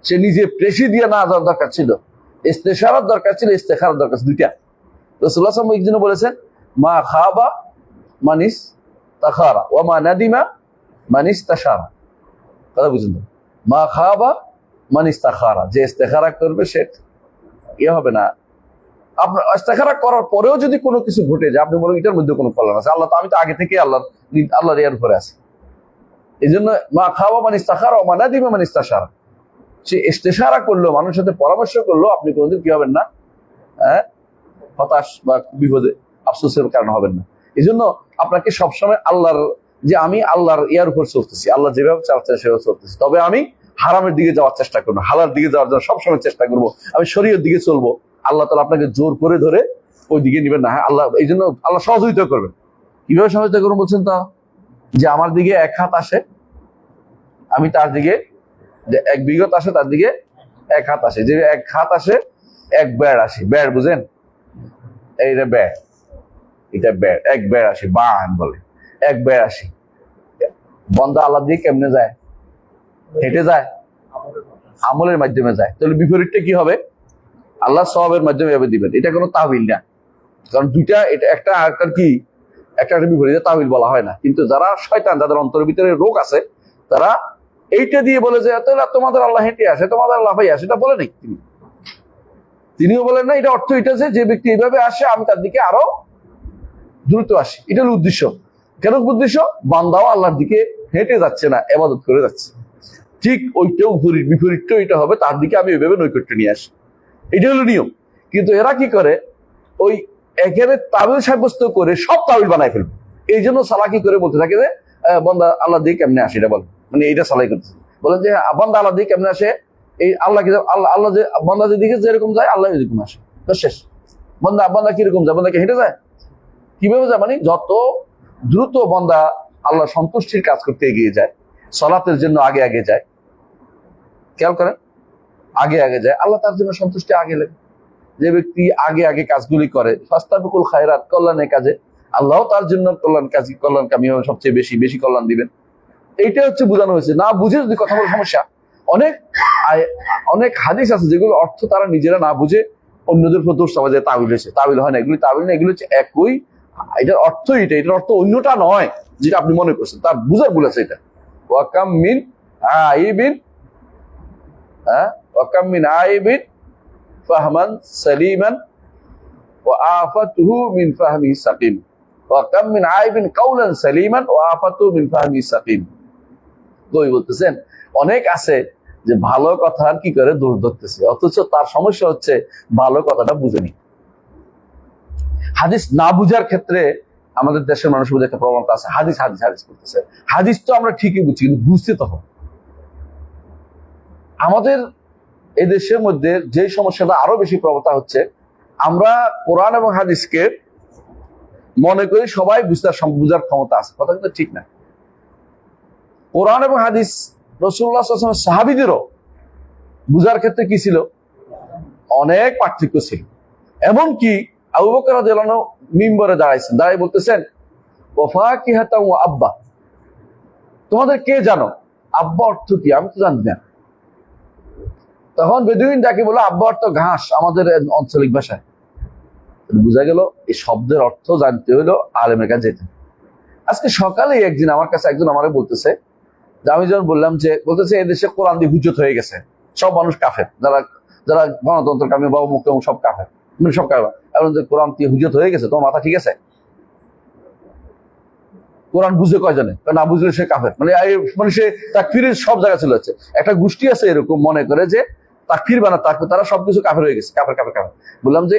A: সে নিজে প্রেসি দিয়ে না যাওয়ার দরকার ছিল, ইস্তেখারার দরকার ছিল, ইস্তেখারার দরকার ছিল দুইটা। রাসূলুল্লাহ সাল্লাল্লাহু আলাইহি ওয়াসাল্লাম বলেছেন, মা খাবা মানিস তাখারা ওয়া মা নাদিমা মানিস তাশারা। কথা বুঝুন, মা খাবা মানিস তাখারা, যে ইস্তেখারা করবে সে ইয়ে হবে না। আপনার ইস্তেখারা করার পরেও যদি কোনো কিছু ঘটে যায়, আপনি বলেন এটার মধ্যে কোনো কল্যাণ আছে, আল্লাহ তো, আমি তো আগে থেকে আল্লাহর ইয়ার উপরে আছি। এই জন্য মা খাওয়া মানিস তাখারা ওয়া মা নাদিমা মানিস তাশারা, সে ইস্তেখারা করলো, মানুষের সাথে পরামর্শ করলো, আপনি কোনোদিন কি হবেন না, হতাশ বা বিপদে আফসোসের কারণ হবেন না। এই জন্য আপনাকে সবসময় আল্লাহর, যে আমি আল্লাহর ইয়ার উপর চলতেছি, আল্লাহ যেভাবে চালাচ্ছে সেভাবে চলতেছি, তবে আমি হারামের দিকে যাওয়ার চেষ্টা করবো, হালাল দিকে যাওয়ার জন্য সবসময় চেষ্টা করবো, আমি শরীয়তের দিকে চলবো। আল্লাহ তাআলা আপনাকে জোর করে ধরে ওই দিকে নিবেন না। আল্লাহ, এই জন্য আল্লাহ সহযোগিতা করবেন। কিভাবে সহযোগিতা করবেন বলছেন? তা যে আমার দিকে এক হাত আসে, আমি তার দিকে, যে এক বিগত আসে তার দিকে এক হাত আসে, যে এক হাত আসে এক বেড় আসে। বেড় বুঝেন? এইটা বেড়, এটা বেড়, এক বেড় আসে, বান বলে, এক বেড় আসে। বন্দা আল্লাহ দিয়ে কেমনে যায়? হেঁটে যায়, আমলের মাধ্যমে যায়। তাহলে বিপরীতটা কি হবে? আল্লাহ সওয়াবের মাধ্যমে এভাবে দিবেন। এটা কোনো তাহবিল না, কারণ দুইটা, এটা একটা আরেকটার কি, একটা বিপরীত, তাহবিল বলা হয় না। কিন্তু যারা শয়তান, যাদের অন্তরের ভিতরে রোগ আছে, তারা এইটা দিয়ে বলে যে তোমাদের আল্লাহ হেঁটে আসে, তোমাদের আল্লাহ ভাই আসে, এটা বলে নাই তিনিও বলেন না। এটা অর্থ এটা যে ব্যক্তি এইভাবে আসে, আমি তার দিকে আরো দ্রুত আসি। এটা হলো উদ্দেশ্য। কেন উদ্দেশ্য? বান্দাও আল্লাহর দিকে হেঁটে যাচ্ছে না, ইবাদত করে যাচ্ছে। ঠিক ওইটাও বিপরীতটা এটা হবে, তার দিকে আমি ওইভাবে নৈকট্য নিয়ে আসি। এটা হলো নিয়ম। কিন্তু এরা কি করে, ওই একেবারে তাবিল সাব্যস্ত করে সব তাবিল বানায় ফেলবে। এই জন্য সালাকি করে বলতে থাকে যে বান্দা আল্লাহ দিয়ে কেমনে আসে, এটা বল, মানে এইটা সালাই করতেছে। বলেন যে বান্দা আল্লাহ দিয়ে কেমনে আসে, এই আল্লাহকে আল্লাহ যে বান্দা যেদিকে যেরকম যায় আল্লাহ এরকম আসে, শেষ। বান্দা কিরকম যায়? বান্দাকে হেঁটে যায়, কিভাবে যায়? মানে যত দ্রুত বান্দা আল্লাহ সন্তুষ্টির কাজ করতে এগিয়ে যায়, সালাতের জন্য আগে আগে যায়, খেয়াল করেন, আগে আগে যায়, আল্লাহ তার জন্য সন্তুষ্টি আগে লাগে। যে ব্যক্তি আগে আগে কাজগুলি করে, ফাস্তাবিকুল খায়রাত, কল্যাণের কাজে, আল্লাহ তার জন্য কল্যাণকামী হবে, সবচেয়ে বেশি বেশি কল্যাণ দিবেন। এইটা হচ্ছে বোঝানো হয়েছে। না বুঝে যদি কথা বলার সমস্যা। অনেক হাদিস আছে যেগুলো অর্থ তারা নিজেরা না বুঝে অন্যদের প্রতি সমাজে তাবিল হয়েছে। তাবিল হয় না, এগুলি তাবিল না, এগুলো হচ্ছে একই, এটার অর্থ এটা, এটার অর্থ অন্যটা নয় যেটা আপনি মনে করছেন, তার বুঝার ভুল আছে। এটা ওয়াকাম মিন আইবিন, ওয়াকাম মিন আইবিন ফাহমান সালিমান ওয়া আফাতুহু মিন ফাহমি সাকিম, ওয়াকাম মিন আইবিন কাউলান সালিমান ওয়া আফাতুহু মিন ফাহমি সাকিম। কই বলতেছেন, অনেক আছে যে ভালো কথা কি করে দূর ধরতেছে, অথচ তার সমস্যা হচ্ছে ভালো কথাটা বুঝেনি। হাদিস না বুঝার ক্ষেত্রে আমাদের দেশের মানুষের মধ্যে একটা প্রবণতা আছে, হাদিস হাদিস হাদিস করতেছে। হাদিস তো আমরা ঠিকই বুঝছি, কিন্তু বুঝতে তখন আমাদের এই দেশের মধ্যে যে সমস্যাটা আরো বেশি প্রবণতা হচ্ছে, আমরা কোরআন এবং হাদিসকে মনে করি সবাই বুঝার ক্ষমতা আছে। কথা কিন্তু ঠিক না। কোরআন এবং হাদিস রাসূলুল্লাহ সাল্লাল্লাহু আলাইহি ওয়াসাল্লাম সাহাবীদেরও বুঝার ক্ষেত্রে কি ছিল, অনেক পার্থক্য ছিল। এমনকি আবু বকর রাদিয়াল্লাহু আনহু মিম্বরে দাঁড়াইছেন, দাঁড়াই বলতেছেন ওয়া ফাকিহাতান ওয়া আব্বা, তোমাদের কে জানো আব্বা অর্থ কি? আমি তো জানি না। তখন বেদুইন ডাকে বলল আব্বা অর্থ ঘাস, আমাদের আঞ্চলিক ভাষায়। বোঝা গেল এই শব্দের অর্থ জানতে হলো আলেমের কাছে যেতে। আজকে সকালে একদিন আমার কাছে একজন আমারে বলতেছে যে, আমি যখন বললাম যে, বলতেছে এদেশে কোরআন দিয়ে হুজ্জত হয়ে গেছে, সব মানুষ কাফের, যারা যারা গণতন্ত্র কামী বা মুক্ত সব কাফের, মানে সব কাফের। এখন যে কোরআন দিয়ে হুজ্জত হয়ে গেছে, তোমার মাথা ঠিক আছে? কোরআন বুঝে কয়জনে? না বুঝলে সে কাফের। মানে সে তাকফিরের সব জায়গা চলে যাচ্ছে। একটা গোষ্ঠী আছে এরকম মনে করে যে তাকফির বানা তাকফির, তারা সবকিছু কাফের হয়ে গেছে, কাফের কাফের কাফের। বললাম যে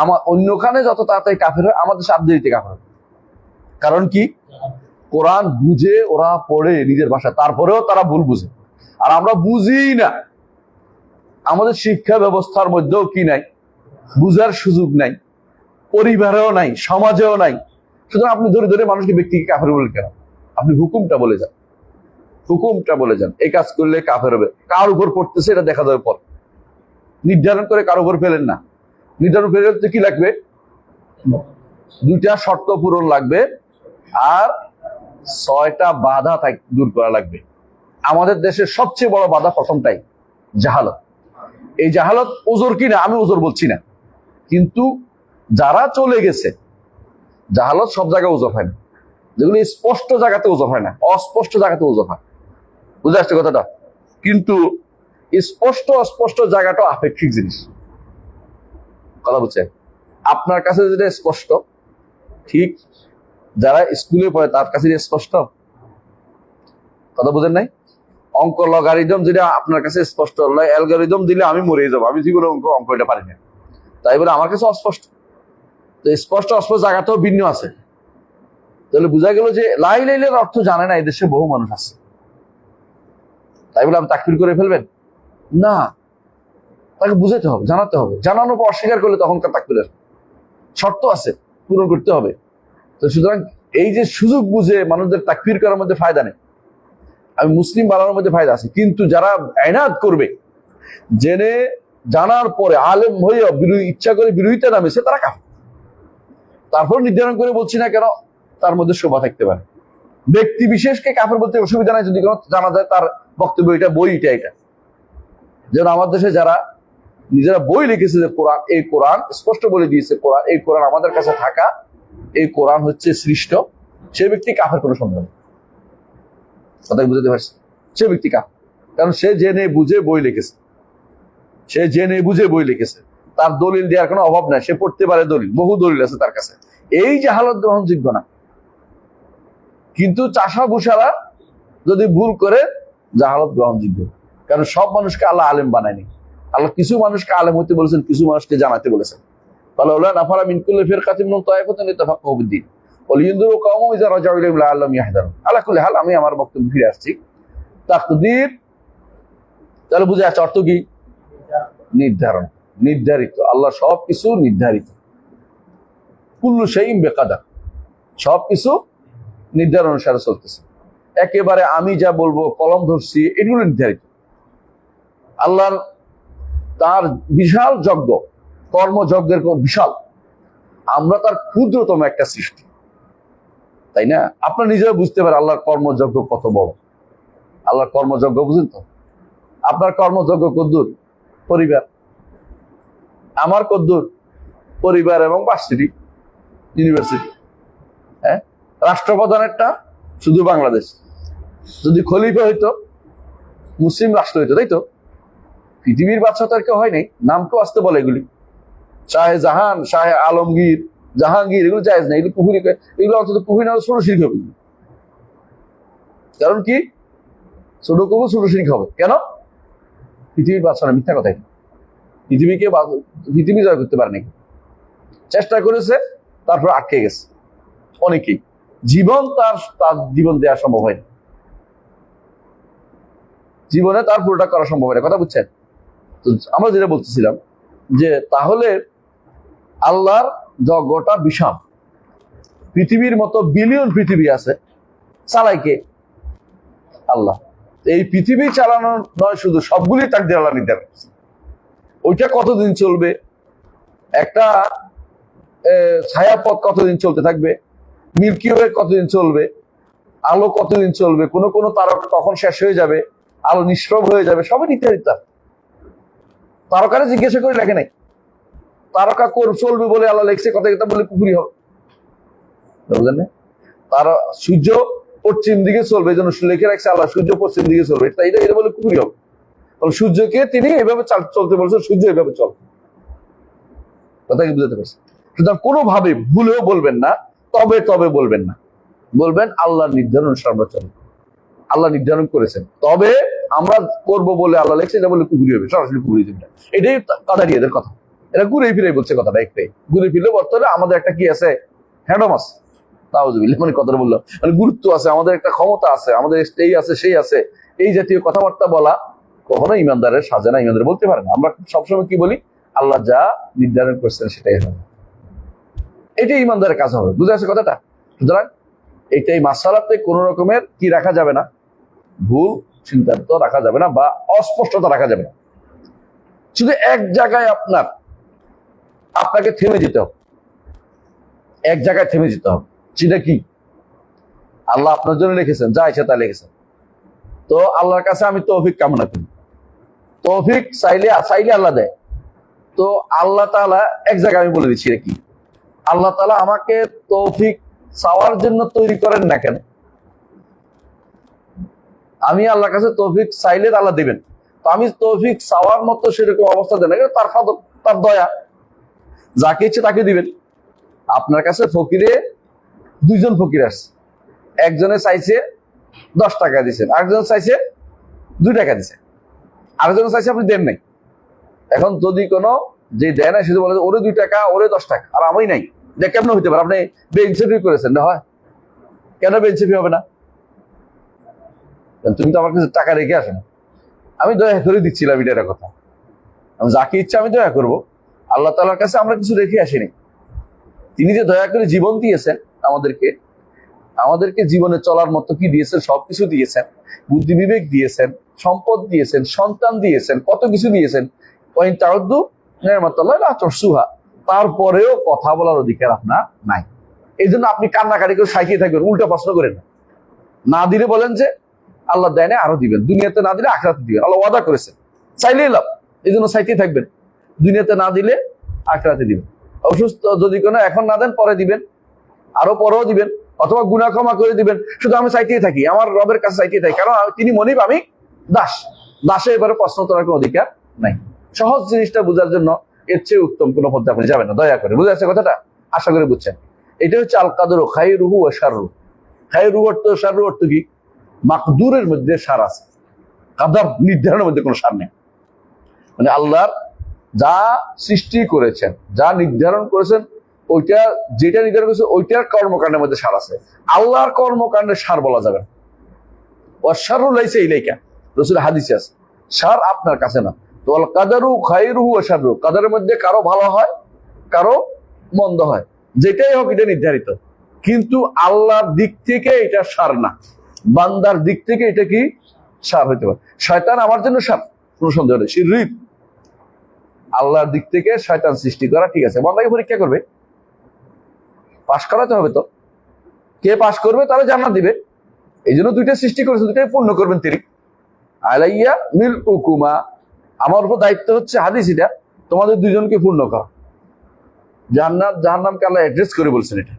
A: আমার অন্যখানে যত তাড়াতাড়ি কাফের হয়, আমাদের সাবধানিতে কাফের হয়। কারণ কি? কোরআন বুঝে ওরা পড়ে নিজের ভাষা, তারপরেও তারা ভুল বুঝে, আর আমরা বুঝি না। আমাদের শিক্ষা ব্যবস্থার মধ্যেও কি নাই, বুঝার সুযোগ নাই, পরিবারেও নাই, সমাজেও নাই। সুতরাং আপনি ধরে ধরে মানুষকে, ব্যক্তিকে কাফের বলেন কেন? আপনি হুকুমটা বলে যান, হুকুমটা বলে যান, এই কাজ করলে কাফের হবে। কার উপর পড়তেছে এটা দেখা যাবে পর, নির্ধারণ করে কার উপর ফেলেন না। নির্ধারণ ফেলতে কি লাগবে? দুইটা শর্ত পূরণ লাগবে, আর 6টা বাধা দূর করা লাগবে। আমাদের দেশের সবচেয়ে বড় বাধা প্রথমটাই জাহালত। এই জাহালত ওজোর কিনা আমি ওজোর বলছি না, কিন্তু যারা চলে গেছে, জাহালত সব জায়গায় ওজোর হয় না। যেগুলো স্পষ্ট জায়গাতে ওজোর হয় না, অস্পষ্ট জায়গাতে ওজোর হয়। বুঝে আসছে কথাটা? কিন্তু স্পষ্ট অস্পষ্ট জায়গাটা আপেক্ষিক জিনিস। কথা বুঝছে? আপনার কাছে যেটা স্পষ্ট, ঠিক যারা স্কুলে পড়ে তার কাছে স্পষ্ট। কথা বুঝেন নাই? অঙ্ক লগারিদম যেটা আপনার কাছে স্পষ্ট, অ্যালগরিদম দিলে আমি মরে যাবো, আমি জীবনে অঙ্ক এটা পারি না, তাই বলে আমার কাছে অস্পষ্ট। তো স্পষ্ট অস্পষ্ট জায়গাতেও ভিন্ন আছে। তাহলে বোঝা গেল যে লাই লাইলের অর্থ জানে না এদেশে বহু মানুষ আছে, তাই বলে আপনি তাকফির করে ফেলবেন না। তাকে বুঝাতে হবে, জানাতে হবে। জানানোর পর অস্বীকার করলে তখনকার তাকফিরের শর্ত আছে, পূরণ করতে হবে। তো সুতরাং এই যে সুযোগ বুঝে মানুষদের তাকফির করার মধ্যে ফায়দা নেই, আমি মুসলিম বানানোর মধ্যে ফায়দা আছে। কিন্তু যারা আইনাত করবে, জেনে জানার পরে আলেম হয়ে ইচ্ছা করে বিরোধিতা নামেছে, তারা কাফের। তারপর নির্ধারণ করে বলছি না কেন, তার মধ্যে শোভা থাকতে পারে। ব্যক্তি বিশেষকে কাফের বলতে অসুবিধা নাই, যদি কোনো জানা যায় তার বক্তব্য এটা, বই এটা। যেন আমার দেশে যারা নিজেরা বই লিখেছে যে কোরআন, এই কোরআন স্পষ্ট বলে দিয়েছে, কোরআন, এই কোরআন আমাদের কাছে থাকা, এই কোরআন হচ্ছে সৃষ্ট, সে ব্যক্তি কাফের কোনো সন্দেহ নেই। কথা বুঝতে পারছি? সে ব্যক্তি কাফের, কারণ সে জেনে বুঝে বই লিখেছে, সে জেনে বুঝে বই লিখেছে, তার দলিল দেওয়ার কোনো অভাব নাই, সে পড়তে পারে দলিল, বহু দলিল আছে তার কাছে। এই জাহালত গ্রহণযোগ্য না। কিন্তু চাষা ভুষারা যদি ভুল করে, জাহালত গ্রহণযোগ্য। কারণ সব মানুষকে আল্লাহ আলেম বানায়নি। আল্লাহ কিছু মানুষকে আলেম হতে বলেছেন, কিছু মানুষকে জানাতে বলেছেন। আমি আমার বক্তব্য ফিরে আসছি। তাকদীর তাহলে বুঝে আসছে অর্থ কি? নির্ধারণ, নির্ধারিত। আল্লাহ সবকিছু নির্ধারিত। কুল্লু শাইইন বিকাদার, সবকিছু নির্ধারণ অনুসারে চলতেছে। একেবারে আমি যা বলবো, কলম ধরছি, এগুলো নির্ধারিত। আল্লাহর তার বিশাল যজ্ঞ, কর্মযজ্ঞের বিশাল, আমরা তার ক্ষুদ্রতম একটা সৃষ্টি, তাই না? আপনার নিজেরা বুঝতে পারে আল্লাহর কর্মযজ্ঞ কত বড়। আল্লাহর কর্মযজ্ঞ বুঝেন তো? আপনার কর্মযজ্ঞ কদ্দুর? পরিবার। আমার কদ্দুর? পরিবার এবং ভার্সিটি, ইউনিভার্সিটি। হ্যাঁ, রাষ্ট্রপ্রধানেরটা শুধু বাংলাদেশ। যদি খলিফা হইতো, মুসলিম রাষ্ট্র হইতো, তাই তো? পৃথিবীর বাদশা তার কেউ হয় নাই, নাম তো আসতে বলে এগুলি, শাহে জাহান, শাহে আলমগীর, জাহাঙ্গীর, এগুলো জায়েজ না, এগুলো কুফরি, এগুলো অন্তত কুফরি না, ছোট শিরক হবে। কারণ কি? ছোট কুফর, ছোট শিরক হবে কেন? পৃথিবীর বাদশা না, মিথ্যা কথাই। পৃথিবী জয় করতে পারে নাকি? চেষ্টা করেছে, তারপর আটকে গেছে অনেকেই। জীবন তার জীবন দেওয়া সম্ভব হয় না, জীবনে তার পুরোটা করা সম্ভব হয় না। কথা বুঝছেন? তো আমরা যেটা বলতেছিলাম যে তাহলে আল্লাহর যজ্ঞটা বিশাল। পৃথিবীর মতো বিলিয়ন পৃথিবী আছে, চালাই কে? আল্লাহ। এই পৃথিবী চালানো নয় শুধু, সবগুলি তাকদীর আল্লাহ নির্ধারণ করছেন। ওইটা কতদিন চলবে, একটা ছায়াপথ কতদিন চলতে থাকবে, মিল্কি ওয়ে কতদিন চলবে, আলো কতদিন চলবে, কোন কোন তারকা কখন শেষ হয়ে যাবে, আলো নিষ্প্রভ হয়ে যাবে, সবই নির্ধারিত। তারকারে জিজ্ঞাসা করে লেখে নাই। তারকা চলবে বলে আল্লাহ লেখছে, কথা এটা বলে পুকুরি হবে, বুঝলেন না? তার সূর্য পশ্চিম দিকে চলবে, এই জন্য লিখে রাখছে আল্লাহ সূর্য পশ্চিম দিকে চলবে, এটা বলে পুকুরি হবে। সূর্যকে তিনি এভাবে চলতে বলছেন, সূর্য এভাবে চল, কথা কি বুঝতে পারছেন? সুতরাং কোনোভাবে ভুলেও বলবেন না, তবে বলবেন না, বলবেন আল্লাহ নির্ধারণ সর্বোচ্চ, আল্লাহ নির্ধারণ করেছেন, তবে আমরা করব বলে আল্লাহ লেখছে, এটা বলে কুকুরি হবে, সরাসরি কুকুরি দেবে না। এটাই কাদারিয়াদের কথা। এরা ঘুরে ফিরে বলছে কথাটা, একটাই ঘুরে ফিরলে বর্তমানে আমাদের একটা কি আছে, হ্যান্ডম আছে, মানে কথাটা বললো, মানে গুরুত্ব আছে, আমাদের একটা ক্ষমতা আছে, আমাদের এই আছে সেই আছে, এই জাতীয় কথাবার্তা বলা কখনো ইমানদারের সাজে না, ইমানদার বলতে পারে না। আমরা সবসময় কি বলি, আল্লাহ যা নির্ধারণ করছেন সেটাই হবে, এটাই ইমানদারের কাজ হবে। বুঝে আছে কথাটা? সুতরাং এটাই মাসালাতে কোন রকমের কি রাখা যাবে না, ভুল সিদ্ধান্ত রাখা যাবে না, বা অস্পষ্টতা রাখা যাবে না। শুধু এক জায়গায় আপনাকে থেমে যেতে হবে, এক জায়গায় থেমে যেতে হবে। সেটা কি? আল্লাহ আপনার জন্য লিখেছেন, যা ইচ্ছা তা লিখেছেন। তো আল্লাহর কাছে আমি তৌফিক কামনা করি, তৌফিক চাইলে আল্লাহ দেয়। তো আল্লাহ তাআলা এক জায়গায় আমি বলে দিচ্ছি কি, আল্লাহ তাআলা আমাকে তৌফিক চাওয়ার জন্য তৈরি করেন না কেন? আমি আল্লাহর কাছে তৌফিক চাইলে আল্লাহ দিবেন, তো আমি তৌফিক চাওয়ার মতো সেরকম অবস্থা দেন না, তার ফাদল, তার দয়া, যাকে ইচ্ছে তাকে দিবেন। আপনার কাছে ফকিরে দুইজন ফকির আসছে, একজনে চাইছে 10 টাকা দিচ্ছেন, আরেকজন চাইছে 2 টাকা দিচ্ছে, আরেকজন চাইছে আপনি দেন নাই। এখন যদি কোনো যে দেয় না, শুধু বলে ওরে 2 টাকা, ওরে 10 টাকা, আর আমি নাই, এটা কেমন হইতে পারে? আপনি বেইনসাফি করেছেন না? হয় কেন বেইনসাফি হবে না? তুমি তো আমার কাছে টাকা রেখে আসো না, আমি দয়া করে দিচ্ছিলাম, এটা কথা। আমি যাকে ইচ্ছা আমি দয়া করবো। আল্লাহ তাআলার কাছে আমরা কিছু রেখে আসিনি। তিনি যে দয়া করে জীবন দিয়েছেন আমাদেরকে জীবনে চলার মতো কি দিয়েছেন? সবকিছু দিয়েছেন, বুদ্ধি বিবেক দিয়েছেন, সম্পদ দিয়েছেন, সন্তান দিয়েছেন, কত কিছু দিয়েছেন। তারপরেও কথা বলার অধিকার আপনার নাই। এই জন্য আপনি কান্নাকাটি করে সাইকিয়ে থাকবেন, উল্টা প্রশ্ন করেন না দিলে বলেন যে আল্লাহ দেয় না, আরো দিবেন, দুনিয়াতে না দিলে আখিরাতে দিবেন, আল্লাহ ওয়াদা করেছেন, চাইলেই লাভ। এই জন্য সাইকিয়ে থাকবেন, দুনিয়াতে না দিলে আখিরাতে দিবেন। অসুস্থ যদি কোনো এখন না দেন, পরে দিবেন, আরো পরেও দিবেন, অথবা গুনাহ ক্ষমা করে দিবেন। শুধু আমি চাইতেই থাকি, আমার রবের কাছে চাইতেই থাকি, কারণ তিনি মনিব, আমি দাসে এবারে প্রশ্ন করার কোনো অধিকার নাই। সহজ জিনিসটা বোঝার জন্য এর চেয়ে উত্তম কোনো পথে আপনি যাবেন না, দয়া করে। বুঝে যাচ্ছে কথাটা? আশা করে বুঝছেন। এটা হচ্ছে আল কাদরু খায়রুহু ওয়া শাররুহু। খায়রুহু অর্থ, শাররুহু অর্থ কি? মাকদুরের মধ্যে সার আছে, কাদার নির্ধারণের মধ্যে কোনো সার নেই। মানে আল্লাহর যা সৃষ্টি করেছেন, যা নির্ধারণ করেছেন, ওইটা যেটা নির্ধারণ করেছে ওইটার কর্মকাণ্ডের মধ্যে সার আছে। আল্লাহর কর্মকাণ্ডের সার বলা যাবে না। ওয়াশাররু লাইসা ইলাইকা, রাসূল হাদিসে আছে, সার আপনার কাছে না। তো আল কাদারু খায়রুহু ওয়া শাররুহু, কাদারের মধ্যে কারো ভালো হয়, কারো মন্দ হয়, যেটাই হোক এটা নির্ধারিত। কিন্তু আল্লাহর দিক থেকে এটা সার না, বান্দার দিক থেকে এটা কি সার হইতে পারে। শয়তান আমার জন্য সার, কোনো সন্দেহ নেই। শিরক আল্লাহর দিক থেকে শয়তান সৃষ্টি করা, ঠিক আছে, বান্দাকে পরীক্ষা করবে, পাশ করাতে হবে। তো কে পাশ করবে তাহলে জান্নাত দিবে। এই জন্য 2টা সৃষ্টি করেছে, 2টাই পূর্ণ করবেন তিনি। আলাইয়া মিল উকুমা, আমার উপর দায়িত্ব হচ্ছে, হাদিস এটা, তোমাদের 2জনকে পূর্ণ করা। জান্নাত জাহান্নামকে আল্লাহ অ্যাড্রেস করে বলছেন এটা,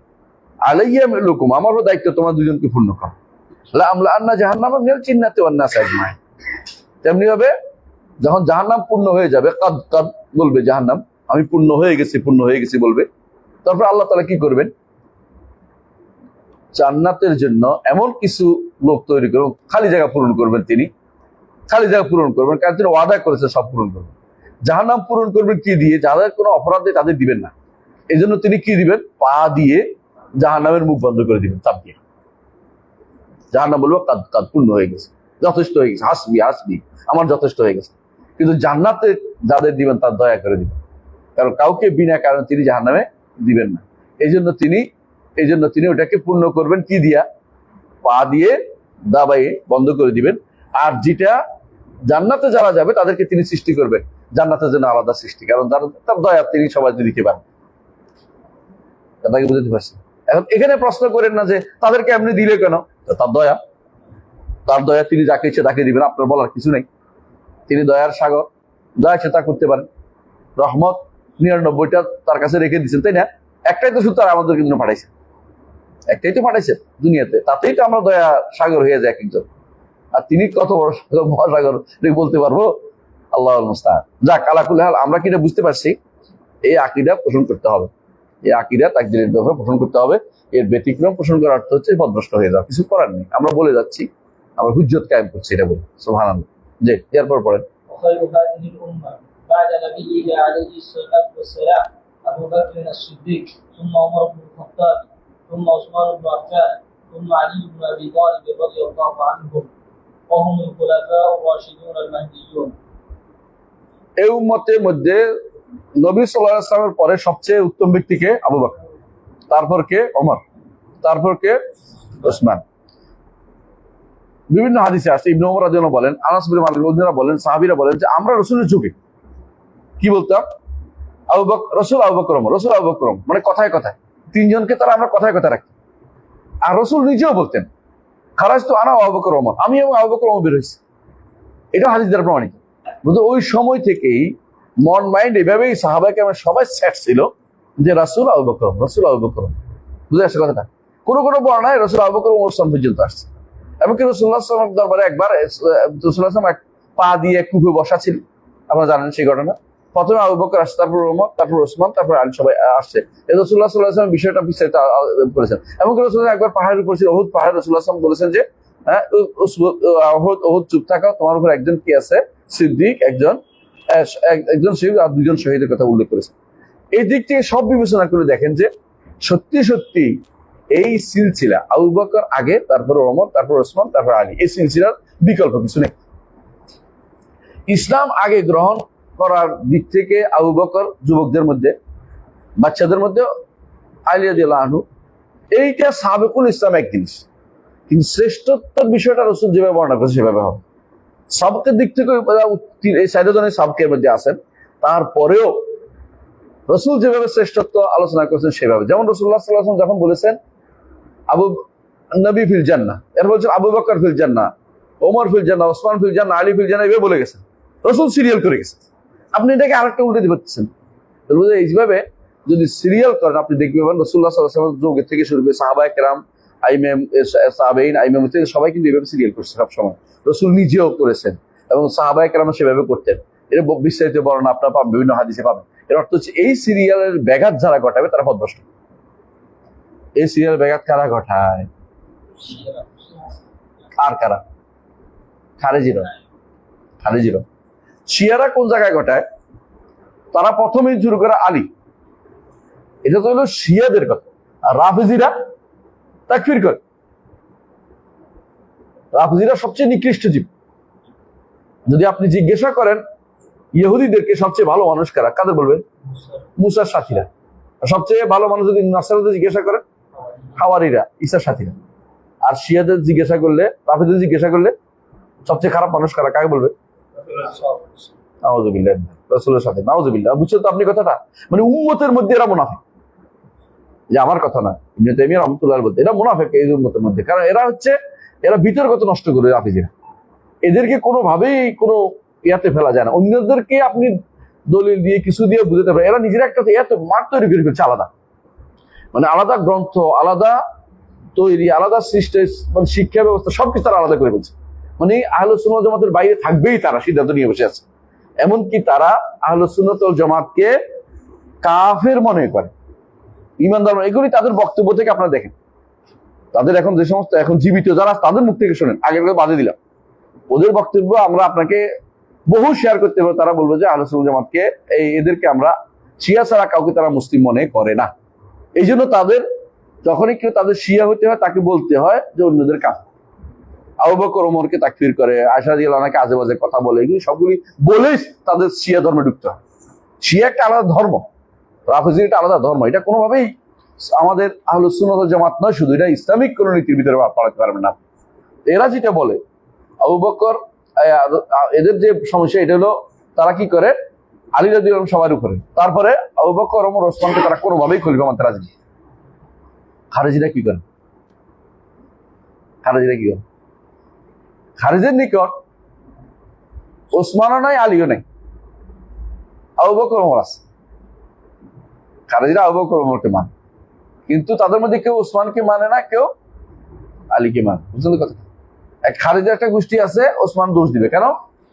A: আলাইয়া মিল উকুমা, আমার উপর দায়িত্ব তোমার 2জনকে পূর্ণ করা। আমলা আন্না জাহান্নামা মিনাল জিন্নাতি ওয়ান নাস আজমাইন। তেমনি ভাবে যখন জাহান্নাম পূর্ণ হয়ে যাবে, কাদ কাদ বলবে জাহান্নাম, আমি পূর্ণ হয়ে গেছি বলবে। তারপর আল্লাহ তাআলা কি করবেন? জান্নাতের জন্য এমন কিছু লোক তৈরি করবেন, খালি জায়গা পূরণ করবেন তিনি, খালি জায়গা পূরণ করবেন, কারণ তিনি ওয়াদা করেছেন সব পূরণ করবেন। জাহান্নাম পূরণ করবেন কি দিয়ে? যাদের কোনো অপরাধ নেই তাদের দিবেন না। এই জন্য তিনি কি দিবেন? পা দিয়ে জাহান্নামের মুখ বন্ধ করে দিবেন, চাপ দিয়ে। জাহান্নাম বলবো কাদ কাদ, পূর্ণ হয়ে গেছে, যথেষ্ট হয়ে গেছে, হাসবি আমার যথেষ্ট হয়ে গেছে। কিন্তু জান্নাতে যাদের দিবেন তার দয়া করে দিবেন, কারণ কাউকে বিনা কারণে তিনি জাহান্নামে দিবেন না। এই জন্য তিনি ওটাকে পূর্ণ করবেন কি দিয়া? পা দিয়ে দাবাইয়ে বন্ধ করে দিবেন। আর যেটা জান্নাতে যারা যাবে তাদেরকে তিনি সৃষ্টি করবেন জান্নাতের জন্য আলাদা সৃষ্টি, কারণ তার দয়া তিনি সবাই দিতে পারেন। তাকে বুঝতে পারছি। এখন এখানে প্রশ্ন করেন না যে তাদেরকে এমনি দিলে কেন, তার দয়া, তার দয়া তিনি যাকে ইচ্ছে তাকে দিবেন, আপনার বলার কিছু নেই। তিনি দয়ার সাগর, যা ইচ্ছে তা করতে পারেন। রহমত 99টা তার কাছে রেখে দিচ্ছেন, তাই না? একটাই তো শুধু আমাদেরকে জন্য পাঠাইছে, একটাই তো পাঠাইছে দুনিয়াতে, তাতেই তো আমরা দয়া সাগর হয়ে যায় এক একজন। আর তিনি কত বড় সাগর, মহাসাগর বলতে পারবো? আল্লাহ মুস্তাআন। যাক, আলা কুল্লি হাল আমরা কিনা বুঝতে পারছি এই আকীদা পোষণ করতে হবে, এই আকীদা তাকদীরের ব্যাপারে পোষণ করতে হবে। এর ব্যতিক্রম পোষণ করার অর্থ হচ্ছে পথভ্রষ্ট হয়ে যাওয়া, কিছু করার নেই। আমরা বলে যাচ্ছি, আমরা হুজ্জত কায়েম করছি, এটা বলি সুবহানাল্লাহ। যে এরপর পড়েন।
B: وخير هذه الأمة بعد نبيها عليه الصلاة والسلام أبو بكر الصديق ثم عمر بن الخطاب ثم عثمان بن عفان ثم علي بن أبي طالب رضي الله عنهم وهم الخلفاء الراشدون المهديون।
A: এই উম্মতের মধ্যে নবী সাল্লাল্লাহু আলাইহি ওয়াসাল্লামের পরে সবচেয়ে উত্তম ব্যক্তিকে আবু বকর, তারপর কে ওমর, তারপর কে ওসমান। বিভিন্ন হাদিসে আসছে, ইবনে ওমর রাদিয়াল্লাহু বলেন, আনাস বিন মালিক রাদিয়াল্লাহু বলেন, সাহাবীরা বলেন যে আমরা রাসূলের যুগে কি বলতাম, আবু বকর রাসূল, আবু বকর ওমর, রাসূল আবু বকর ওমর, মানে কথায় কথায় তিনজনকে তারা আমরা কথায় কথায় রাখতাম। আর রাসূল নিজেও বলতেন খারাজতু আনা ওয়া আবু বকর ওমর, আমি এবং আবু বকর ওমর বের হইছি। এটা হাদিস দ্বারা প্রমাণিত। বুঝলো, ওই সময় থেকেই মন মাইন্ড এভাবেই সাহাবায়ে কেরাম সবাই সেট ছিল যে রাসূল আবু বকর ওমর, রাসূল আবু বকর ওমর। বুঝে আসছে কথাটা? কোনো কোনো বর্ণনায় রাসূল আবু বকর ওমর সাম পর্যন্ত আসছে। এমনকি রাসূলুল্লাহ সাল্লাল্লাহু আলাইহি ওয়াসাল্লাম দরবারে একবার রাসূলুল্লাহ সাল্লাল্লাহু আলাইহি ওয়াসাল্লাম এক পা দিয়ে কূপে বসা ছিল, আপনারা জানেন সেই ঘটনা। প্রথমে আবু বকর আসছে, তারপর ওমর, তারপর ওসমান, তারপর আলী, সবাই আসছে। রাসূলুল্লাহ সাল্লাল্লাহু আলাইহি ওয়াসাল্লাম বিষয়টা বিস্তারিত করেছেন। এমনকি রাসূলুল্লাহ একবার পাহাড়ের উপর ছিল, উহুদ পাহাড়, রাসূলুল্লাহ সাল্লাল্লাহু আলাইহি ওয়াসাল্লাম বলেছেন যে উহুদ চুপ থাকো, তোমার উপর একজন কি আছে, সিদ্দিক, একজন শহীদ আর দুজন শহীদের কথা উল্লেখ করেছে। এই দিক থেকে সব বিবেচনা করে দেখেন যে সত্যি সত্যি এই সিলসিলা আবু বকর আগে, তারপর ওমর, তারপর ওসমান, তারপর আলী, এই সিলসিলার বিকল্প কিছু নেই। ইসলাম আগে গ্রহণ করার দিক থেকে আবু বকর যুবকদের মধ্যে, বাচ্চাদের মধ্যে আলী রাদিয়াল্লাহু আনহু, এইটা সাবেকুল ইসলাম এক জিনিস, কিন্তু শ্রেষ্ঠত্বের বিষয়টা রাসূল যেভাবে বর্ণনা করেছে সেভাবে হবে। সাবকের দিক থেকে এই 4 জনের সাবকের মধ্যে আছেন, তারপরেও রাসূল যেভাবে শ্রেষ্ঠত্ব আলোচনা করেছেন সেভাবে। যেমন রাসূলুল্লাহ সাল্লাল্লাহু আলাইহি ওয়াসাল্লাম যখন বলেছেন আবু নবী ফিল জান্নাহ, এর বলছেন আবু বকর ফিল জান্নাহ, ওমর ফিল জান্নাহ, ওসমান ফিল জান্নাহ, আলী ফিল জান্নাহ, এভাবে বলে গেছেন। রাসূল সিরিয়াল করে গেছেন। আপনি এটাকে আরেকটা উল্টে দিতে পারতেছেন। এইভাবে যদি সিরিয়াল করেন আপনি দেখবেন রাসূলুল্লাহ সাল্লাল্লাহু আলাইহি ওয়াসাল্লাম যুগ থেকে শুরু করে সাহাবায়ে কেরাম, আইমাম, সাহাবাইন, আইমাম থেকে সবাই কিন্তু এভাবে সিরিয়াল করছে সব সময়। রাসূল নিজেও করেছেন এবং সাহাবায়ে কেরাম সেভাবে করতেন। এর বিস্তারিত বর্ণনা আপনারা পাবেন, বিভিন্ন হাদিসে পাবেন। এর অর্থ হচ্ছে এই সিরিয়ালের ব্যাঘাত যারা ঘটাবে তারা পথভ্রষ্ট। এই সিরিয়াল ব্যাঘাত কারা ঘটায়? আর কারা? খারেজিরা। খারেজিরা শিয়ারা কোন জায়গায় ঘটায়? তারা প্রথমেই শুরু করে আলী, এটা তো হলো শিয়াদের কথা। আর রাফিজিরা তাকফির করে। রাফিজিরা সবচেয়ে নিকৃষ্ট জীব। যদি আপনি জিজ্ঞাসা করেন ইহুদিদেরকে সবচেয়ে ভালো মানুষ কারা, কাদের বলবেন? মুসার সাথীরা। সবচেয়ে ভালো মানুষ যদি নাসারাদের জিজ্ঞাসা করেন, হাওয়ারিরা, ঈসার সাথীরা। আর শিয়াদের জিজ্ঞাসা করলে, রাফিদের জিজ্ঞাসা করলে সবচেয়ে খারাপ মানুষ কারা, কাকে বলবে? নাউযুবিল্লাহ, রাসূলের সাথে। নাউযুবিল্লাহ। বুঝছেন তো আপনি কথাটা? মানে উম্মতের মধ্যে এরা মুনাফিক, যে আমার কথা না, ইবনে তাইমিয়া রাহমাতুল্লাহ বলতে, এরা মুনাফিক এই উম্মতের মধ্যে। কারণ এরা বিতর্কত নষ্ট করে রাফিজিরা। এদেরকে কোনোভাবেই কোনো ইয়াতে ফেলা যায় না। অন্যদেরকে আপনি দলিল দিয়ে কিছু দিয়ে বুঝতে পারেন, এরা নিজেরা একটা এত মাঠ তৈরি করে ফেলছে আলাদা, মানে আলাদা গ্রন্থ, আলাদা তৈরি, আলাদা সৃষ্টি, মানে শিক্ষা ব্যবস্থা সবকিছু তারা আলাদা করে ফেলছে। মানে আহলুস সুন্নাহ ওয়াল জামাতের বাইরে থাকবেই তারা সিদ্ধান্ত নিয়ে বসে আছে। এমনকি তারা আহলুস সুন্নাহ ওয়াল জামাতকে কাফের মনে করে, ঈমানদার। এগুলি তাদের বক্তব্য থেকে আপনারা দেখেন। তাদের এখন যে সমস্ত এখন জীবিত যারা, তাদের মুখ থেকে শোনেন, আগের বাদে দিলাম, ওদের বক্তব্য আমরা আপনাকে বহু শেয়ার করতে পারবো। তারা বলবো যে আহলুস সুন্নাহ ওয়াল জামাতকে, এদেরকে আমরা শিয়া ছাড়া কাউকে তারা মুসলিম মনে করে না। এই জন্য তাদের যখনই কেউ তাদের শিয়া হতে হয় তাকে বলতে হয় যে অন্যদের কাফের। আবু বকর ওমরকে তাকফির করে, আয়েশা রাদিয়াল্লাহু আনহাকে আজে বাজে কথা বলে, এগুলি সবগুলি বলেই তাদের শিয়া ধর্মে ঢুকতে হয়। শিয়া একটা আলাদা ধর্ম, রাফিজি একটা আলাদা ধর্ম। এটা কোনোভাবেই আমাদের আহলুস সুন্নাহ ওয়াল জামাত নয়, শুধু এটা ইসলামিক কোন নীতির ভিতরে পড়াতে পারবে না। এরা যেটা বলে আবু বকর এদের যে সমস্যা এটা হলো তারা কি করে আলী রাদিয়াল্লাহু আনহু সবার উপরে, তারপরে আবু বকর ওমর ওসমানকে তারা কোনোভাবেই খলিফা মানতে রাজি নেই। খারেজিরা কি করে? খারেজিরা কি করে? খারেজের নিকট ওসমানও নাই, আলীও নাই, আবু বকর ওমর আছে। খারেজিরা আবু বকর ওমরকে মানে, কিন্তু তাদের মধ্যে কেউ ওসমানকে মানে না, কেউ আলীকে মানে। বুঝলেন কথা? এক খারেজের একটা গোষ্ঠী আছে, ওসমান দোষ দিবে কেন?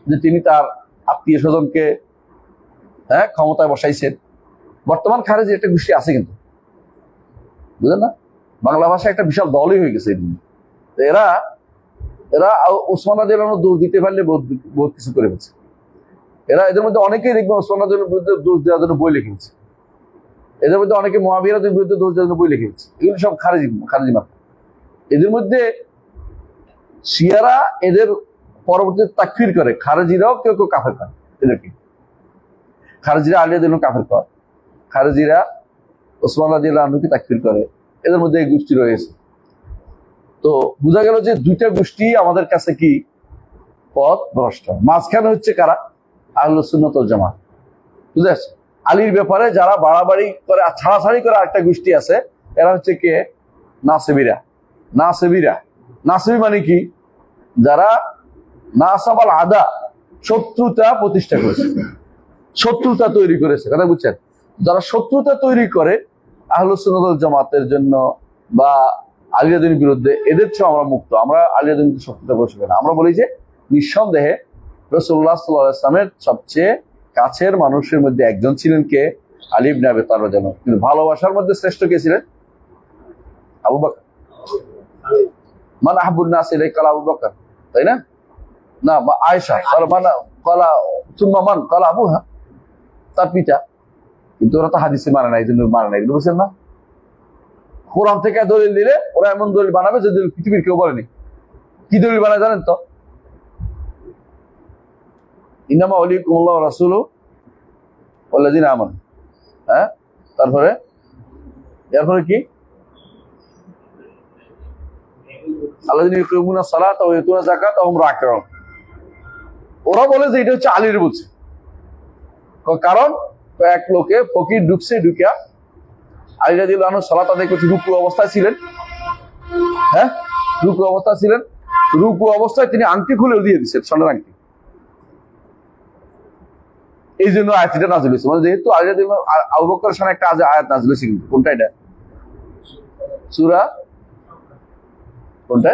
A: যে তিনি তার আত্মীয় স্বজনকে ক্ষমতায় বসাইছেন। বর্তমান খারেজি একটা গোষ্ঠী আছে কিন্তু, বুঝলেন না? বাংলা ভাষা একটা বিশাল দলই হয়ে গেছে। এরা এরা ওসমান রাদিয়াল্লাহু আনহু দোষ দিতে পারলে বহুত কিছু করে ফেলছে। এদের মধ্যে অনেকেই দেখবেন ওসমান রাদিয়াল্লাহু আনহুর বিরুদ্ধে দোষ দেওয়ার জন্য বই লিখেছে। এদের মধ্যে অনেকে মুআবিয়া রাদিয়াল্লাহু আনহুর বিরুদ্ধে দোষ দেওয়ার জন্য বই লিখেছে। এগুলো সব খারেজি মাত্র। এদের মধ্যে শিয়ারা এদের পরবর্তীতে তাকফির করে, খারেজিরাও কেউ কেউ কাফের করে এদেরকে। খারেজিরা আলী রাদিয়াল্লাহু আনহু কাফের করে, খারেজিরা ওসমান রাদিয়াল্লাহু আনহুকে তাকফির করে। এদের মধ্যে এই গোষ্ঠী রয়েছে। তো বোঝা গেল যে দুইটা গোষ্ঠী আমাদের কাছে কি পথ ভ্রষ্ট। মাঝখানে হচ্ছে কারা? আহলুস সুন্নাত ওয়াল জামাত। বুঝতে পারছো? আলীর ব্যাপারে যারা বাড়াবাড়ি করে, ছাড়াছাড়ি করে আরেকটা গোষ্ঠী আছে, এরা হচ্ছে কে? নাসিবিরা। নাসিবি মানে কি? যারা নাসাবাল আদা, শত্রুতা প্রতিষ্ঠা করেছে, শত্রুতা তৈরি করেছে। কথা বুঝছেন? যারা শত্রুতা তৈরি করে আহলুস সুন্নাত ওয়াল জামাতের জন্য বা আলী রাদিয়াল্লাহু আনহুর বিরুদ্ধে, এদের চেয়ে আমরা মুক্ত। আমরা আলী রাদিয়াল্লাহু আনহুর শত্রুতা করছি না। আমরা বলি যে নিঃসন্দেহে রাসূলুল্লাহ সাল্লাল্লাহু আলাইহি ওয়াসাল্লামের সবচেয়ে কাছের মানুষের মধ্যে একজন ছিলেন কে? আলী ইবনে আবি তালিব রাদিয়াল্লাহু আনহু। কিন্তু ভালোবাসার মধ্যে শ্রেষ্ঠ কে ছিলেন? আবু বকর। মান আহাব্বুন নাস ইলাইকা আবু বকর, তাই না? না, আয়েশা কলা সুম্মা মান কলা আবুহা, তার পিতা। কিন্তু ওরা তো হাদিসে মানে না, এই জন্য মানে না। এগুলো বুঝছেন না? কোরআন থেকে দলিল দিলে ওরা এমন দলিল বানাবে যে দলিল পৃথিবীর কেউ বলেনি। কি দলিল বানায় জানেন তো? ইন্নামা ওয়ালিকুমুল্লাহু ওয়া রাসূলুহু ওয়াল্লাযিনা আমানু। তারপরে এরপরে কি? আল্লাযিনা ইউকিমুনাস সালাতা ওয়া ইউতুনাজ যাকাতা ওয়া হুম রাকিউন। ওরা বলে যে এটা হচ্ছে আলীর বলছে। কারণ এক লোকে ফকির ঢুকছে, ঢুকিয়া আলী রাদিয়াল্লাহু আনহু সালাত আদায় করতে রুকু অবস্থায় ছিলেন। রুকু অবস্থায় ছিলেন। রুকু অবস্থায় তিনি আংটি খুলে দিয়ে দিচ্ছেন, স্বর্ণের আংটি। এই জন্য আয়াতটা নাযিল হয়েছে। মানে যেহেতু আলী রাদিয়াল্লাহু আনহু আবু বকরের সামনে একটা আয়াত নাযিল হয়েছে। কিন্তু কোনটা এটা? সূরা কোনটা?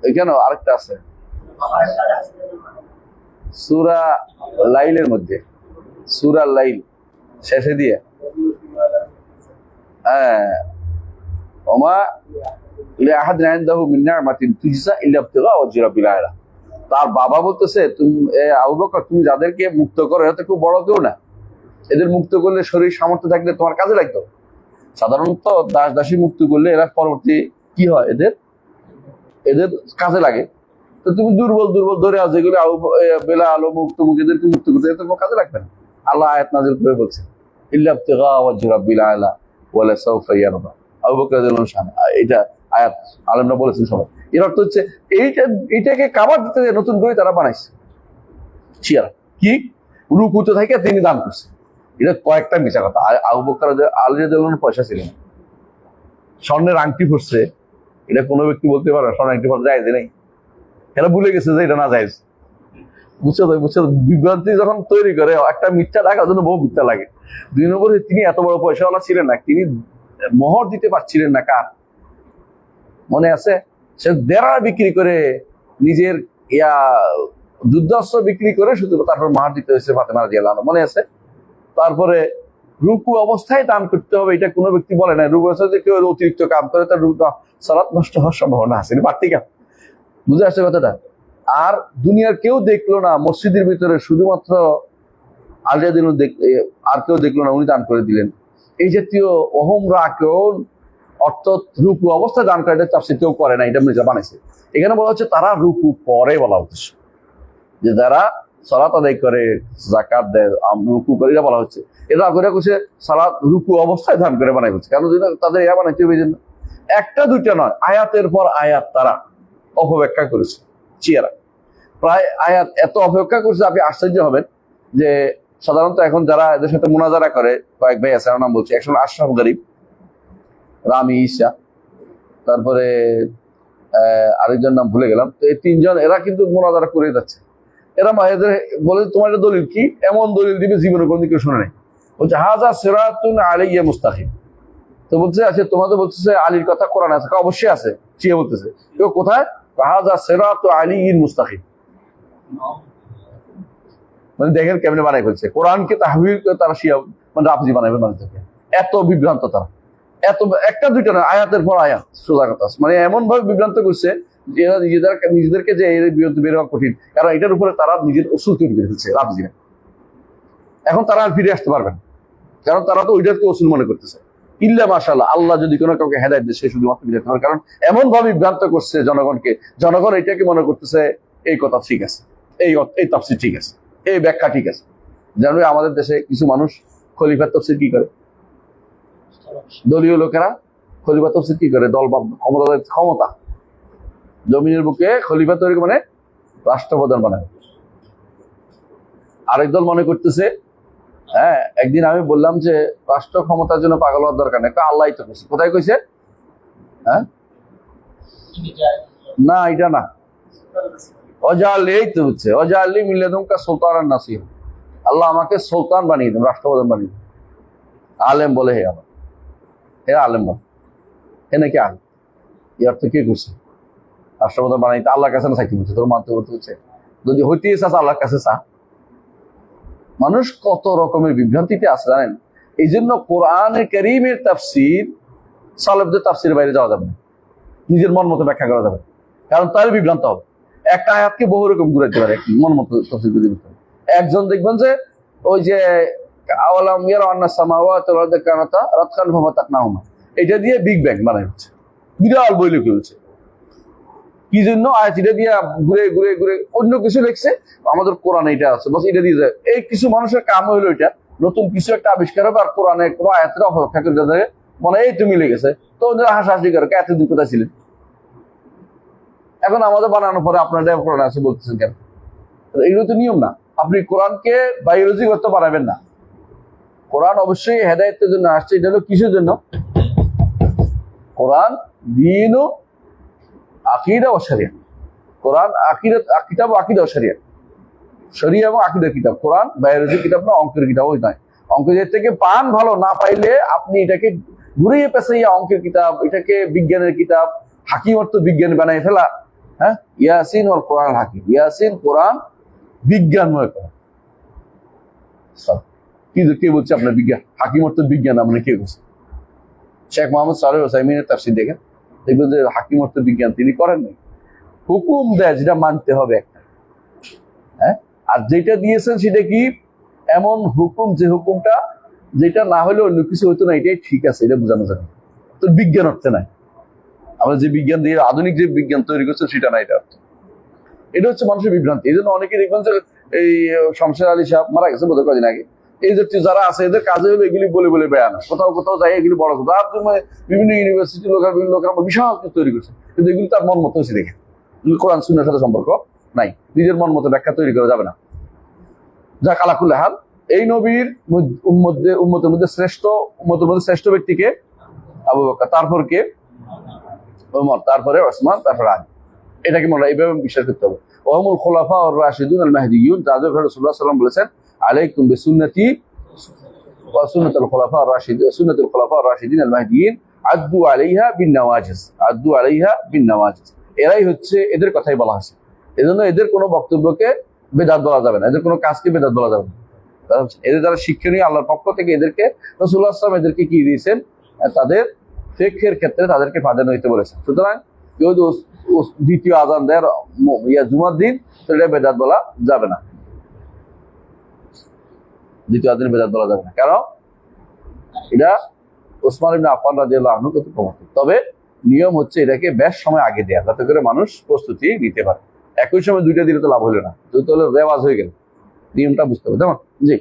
A: এখানে আরেকটা আছে, সূরা লাইলের মধ্যে, সূরা লাইল শেষে দিয়ে ওমা লিআহাদিন ইনদাহু মিন নি'মাতিন তুজজা ইল্লা ইবতিগা ওয়াজহি রাব্বিল আলা। তার বাবা বলতেছে, তুমি আবু বকর, তুমি যাদেরকে মুক্ত করো এরা তো খুব বড় কেউ না, এদের মুক্ত করলে শরীর সামর্থ্য থাকলে তোমার কাজে লাগতো। সাধারণত দাস দাসী মুক্ত করলে এরা পরবর্তী কি হয়, এদের কাজে লাগে। তো তুমি দুর্বল ধরে আছো, যেগুলো বেলাল মুক্ত এদেরকে মুক্ত করতে, এদের কোনো কাজে লাগবে না। আল্লাহ আয়াত নাযিল করে বলছে ইল্লা ইবতিগা ওয়াজহি রাব্বিল আলা ওয়ালা সাওফা ইয়ারদা। আবু বকর রাদিয়াল্লাহু আনহু, এটা আয়াত আলেমরা বলেছেন সবাই। এর অর্থ হচ্ছে এইটাকে কাবার দিতে নতুন করে তারা বানাইছে শিয়ারা। কি? রুকুতে থাকে তিনি দান করছে। এটা কয়েকটা মিছা কথা। আবু বকর আলী রাদিয়াল্লাহু আনহু পয়সা ছিল না, স্বর্ণের আংটি পরছে, এটা কোনো ব্যক্তি বলতে পারে স্বর্ণের আংটি পরা জায়েজ নেই। এরা ভুলে গেছে যে এটা না জায়েজ। বুঝছো? বিভ্রান্তি যখন তৈরি করে, একটা মিথ্যা লাগার জন্য বহু মিথ্যা লাগে। 2 নম্বরে তিনি এত বড় পয়সাওয়ালা ছিলেন না, তিনি মোহর দিতে পারছিলেন না। কার মনে আছে? সে দেড়া বিক্রি করে, নিজের যুদ্ধাস্ত্র বিক্রি করে শুধু তারপর মার দিতে হয়েছে ফাতেমা রাদিয়াল্লাহু আনহা, মনে আছে? তারপরে রুকু অবস্থায় দান করতে হবে, এটা কোনো ব্যক্তি বলে না। রুকু অবস্থায় কেউ অতিরিক্ত কাম করে তার সালাত নষ্ট হওয়ার সম্ভাবনা আছে, বাড়তি কাম। বুঝে আসছে কথাটা? আর দুনিয়ার কেউ দেখলো না, মসজিদের ভিতরে শুধুমাত্র আলী রাদিয়াল্লাহু আনহু আর কেউ দেখলো না, উনি দান করে দিলেন। এই জাতীয় ওহম রাকিউন অর্থাৎ রুকু অবস্থায় দান করে, এটা তাফসীর কেউ করে না, এটা মির্জা বানাইছে। এখানে বলা হচ্ছে তারা রুকু পরে, বলা উদ্দেশ্য যে যারা সালাত আদায় করে, যাকাত দেয়, রুকু করে, এটা বলা হচ্ছে। এরা করে করছে সালাত রুকু অবস্থায় দান করে বানাই হচ্ছে। কেন? তাদের বানাইতে হবে এই জন্য। একটা দুইটা নয়, আয়াতের পর আয়াত তারা অপব্যাখ্যা করেছে। চিয়ারা প্রায় আয়াত এত অপেক্ষা করছে, আপনি আশ্চর্য হবেন যে সাধারণত এখন যারা এদের সাথে মোনাজারা করে, কয়েক ভাই আছে, আমার নাম বলছি, একসময় আশরাফ গরিব, রামি ঈশা, তারপরে আরেকজন নাম ভুলে গেলাম। তো এই তিনজন এরা কিন্তু মোনাজারা করে যাচ্ছে। এরা এদের বলে তোমার এটা দলিল কি, এমন দলিল দিবে জীবনে কোনদিন কেউ শুনে নেই। বলছে হাজা সিরাতুন আলাইয়া মুস্তাকিম। তো বলছে আচ্ছা তোমাদের বলতেছে আলীর কথা কোরআন আছে, অবশ্যই আছে। চিয়ে বলতেছে কেউ কোথায়, হাজা সিরাতু আলিয়্যিন মুস্তাকিম। মানে দেখেন কেমনে বানাই ফেলছে কোরআনকে, তাহবিল করে তারা শিয়া মানে রাফজি বানাবে মানুষদেরকে। এত বিভ্রান্ত তারা, এত একটা দুইটা না, আয়াতের পর আয়াত সোজা কথা, মানে এমন ভাবে বিভ্রান্ত করছে যে এরা নিজেদেরকে যে এর বিরুদ্ধে বের হওয়া কঠিন, কারণ এটার উপরে তারা নিজের অসুল তৈরি করে ফেলছে রাফজিরা। এখন তারা আর ফিরে আসতে পারবেন, কারণ তারা তো ওইটাকে অসুল মনে করতেছে। ইল্লা মাশাআল্লাহ, আল্লাহ যদি কোনো কাউকে হেদায়েত দেয় সে শুধুমাত্র বিরত হবে, কারণ এমন ভাবে বিভ্রান্ত করছে জনগণকে, জনগণ এটাকে মনে করতেছে এই কথা ঠিক আছে, এই তাফসীর ঠিক আছে, এই ব্যাখ্যা ঠিক আছে। জানবে আমাদের দেশে কিছু মানুষ খলিফার তাফসীর কি করে, দলীয় লোকেরা খলিফা তাফসীর কি করে, দল বা ক্ষমতা জমিনের বুকে খলিফা তৈরি মানে রাষ্ট্রপ্রধান বানায়। আরেক দল মনে করতেছে, হ্যাঁ একদিন আমি বললাম যে রাষ্ট্র ক্ষমতার জন্য পাগল হওয়ার দরকার নেই, আল্লাহ তো কইছে। কোথায় কইছে? হ্যাঁ না, এটা না, অজালি, এই তো হচ্ছে অজালি মিল্লাদুনকা সুলতানান নাসির। আল্লাহ আমাকে সুলতান বানিয়ে দেন, রাষ্ট্রপ্রধান বানিয়ে দেন। আলেম বলে হে আমার, হে আলেম বলে, হে নাকি আলেম, এই অর্থ কে করছে? রাষ্ট্রপ্রধান বানাইতে আল্লাহর কাছে না থাকতে বলছে, তোর মানতে করতে হচ্ছে। যদি হইতে চাস আল্লাহর কাছে চা। মানুষ কত রকমের বিভ্রান্তিতে আছে জানেন। এই জন্য কোরআনে কারীমের তাফসীর সালেফদের তাফসীরের বাইরে যাওয়া যাবে না, নিজের মন মতো ব্যাখ্যা করা যাবে, কারণ তাহলে বিভ্রান্ত হবে। একটা আয়াতকে বহু রকম ঘুরাইতে পারে মন মতো তাফসীর করে দিতে। একজন দেখবেন যে ওই যে আওয়ালাম ইয়ারা আন্নাস সামাওয়াতি ওয়াল আরদু কানাতা রাতকান ফামাতাকনাহুমা, এটা দিয়ে বিগ ব্যাং বানাই হচ্ছে, বিরাট বই লিখে হচ্ছে। কি জন্য আয়াতটা দিয়ে ঘুরে ঘুরে ঘুরে অন্য কিছু লিখছে, আমাদের কোরআনে এটা আছে, বস এটা দিয়ে যায়। এই কিছু মানুষের কাম হইলো এটা, নতুন কিছু একটা আবিষ্কার হবে আর কোরআনে কোনো আয়াতের অপেক্ষা করে দেয়, মনে এই তুমি লেগেছে, তো ওদের হাসাহাসি করে এতদিন কোথায় ছিলেন। এখন আমাদের বানানোর পরে আপনারা কোরআন আছে বলতেছেন কেন? এগুলো তো নিয়ম না। আপনি কোরআনকে বায়োলজি করতে পারবেন না। কোরআন অবশ্যই হেদায়েতের জন্য আসছে। এটা হলো কিসের জন্য? কোরআন দ্বীন ও আকীদা ও শরিয়া। কোরআন কিতাব ও আকীদা ও শরিয়া, শরিয়া এবং আকীদার কিতাব। কোরআন বায়োলজি কিতাব না, অঙ্কের কিতাব ওই নয়। অঙ্কের থেকে পান ভালো না পাইলে আপনি এটাকে ঘুরিয়ে পেঁচাইয়া অঙ্কের কিতাব, এটাকে বিজ্ঞানের কিতাব, হাকিম অর্থ বিজ্ঞান বানাই ফেলা। হ্যাঁ, ইয়াসিন ওয়াল কোরআন হাকিম, ইয়াসিন কোরআন বিজ্ঞানময় কোরআন। কে বলছে আপনার বিজ্ঞান? হাকিম অর্থ বিজ্ঞান, আপনি কে বলছে? শেখ মোহাম্মদ সালেহ উসাইমিনের তাফসীর দেখেন, দেখবেন যে হাকিম অর্থ বিজ্ঞান তিনি করেননি। হুকুম দেয় যেটা মানতে হবে একটা, হ্যাঁ, আর যেটা দিয়েছেন সেটা কি এমন হুকুম যে হুকুমটা যেটা না হলে অন্য কিছু হইতো না, এটাই ঠিক আছে, এটা বোঝানো যাবে। তো বিজ্ঞান অর্থে নাই, আমরা যে বিজ্ঞান দিয়ে আধুনিক যে বিজ্ঞান তৈরি করছে সেটা না, এটা অর্থ। এটা হচ্ছে মানুষের বিভ্রান্তি। এই জন্য অনেকে দেখবেন যে এই শমশের আলী সাহেব মারা গেছে বোধহয় কদিন আগে, এই যে যারা আছে এদের কাজে হলো এগুলি বলে বলে বেয়ানা, কোথাও কোথাও যাই এগুলি বড় কথা। আর বিভিন্ন ইউনিভার্সিটি লোকের বিভিন্ন লোকের বিশাল কিছু তৈরি করছে, কিন্তু এগুলি তার মন মতো হয়েছে দেখে, কোরআন সুন্নাহর সাথে সম্পর্ক নাই, নিজের মন মতো ব্যাখ্যা তৈরি করা যাবে না। যাক আলা কুল্লি হাল, এই নবীর উম্মতের মধ্যে শ্রেষ্ঠ ব্যক্তিকে আবু বকর, তারপর কে? ওমর, তারপরে ওসমান, তারপরে আলী। এটাকে মনে হয় এইভাবে বিশ্বাস করতে হবে। ওহুমুল খুলাফা আর রাশিদুন আল মাহদিয়ুন, তাদের রাসূলুল্লাহ সাল্লাল্লাহু আলাইহি ওয়াসাল্লাম বলেছেন আলাইকুম বিসুন্নতি ওয়া সুন্নাতুল খুলাফা আর রাশিদিন, সুন্নাতুল খুলাফা আর রাশিদিন আল মাহদিয়িন, আদ্দু আলাইহা বিন নওয়াজিজ, আদ্দু আলাইহা বিন নওয়াজিজ। এরাই হচ্ছে, এদের কথাই বলা হয়েছে। এজন্য এদের কোনো বক্তব্যকে বেদাত বলা যাবে না, এদের কোনো কাজকে বেদাত বলা যাবে না। এদের যারা শিক্ষণীয় আল্লাহর পক্ষ থেকে এদেরকে রাসূলুল্লাহ সাল্লাল্লাহু আলাইহি ওয়াসাল্লাম এদেরকে কি দিয়েছেন, তাদের ফিকহের ক্ষেত্রে তাদেরকে ফায়দা নিতে বলেছেন। সুতরাং কেউ যদি দ্বিতীয় আযান দেয় জুমার দিন, তো এটা বেদাত বলা যাবে না, দ্বিতীয় আযানে বেদাত বলা যাবে না, কারণ এটা ওসমান ইবনে আফফান রাদিয়াল্লাহু আনহু কর্তৃক প্রমাণিত। তবে নিয়ম হচ্ছে এটাকে বেশ সময় আগে দেয়া, যাতে করে মানুষ প্রস্তুতি নিতে পারে। একই সময় দুইটা দিলে তো লাভ হলো না, দুটো হলে রেওয়াজ হয়ে গেল। নিয়মটা বুঝতে হবে, তেমন জি।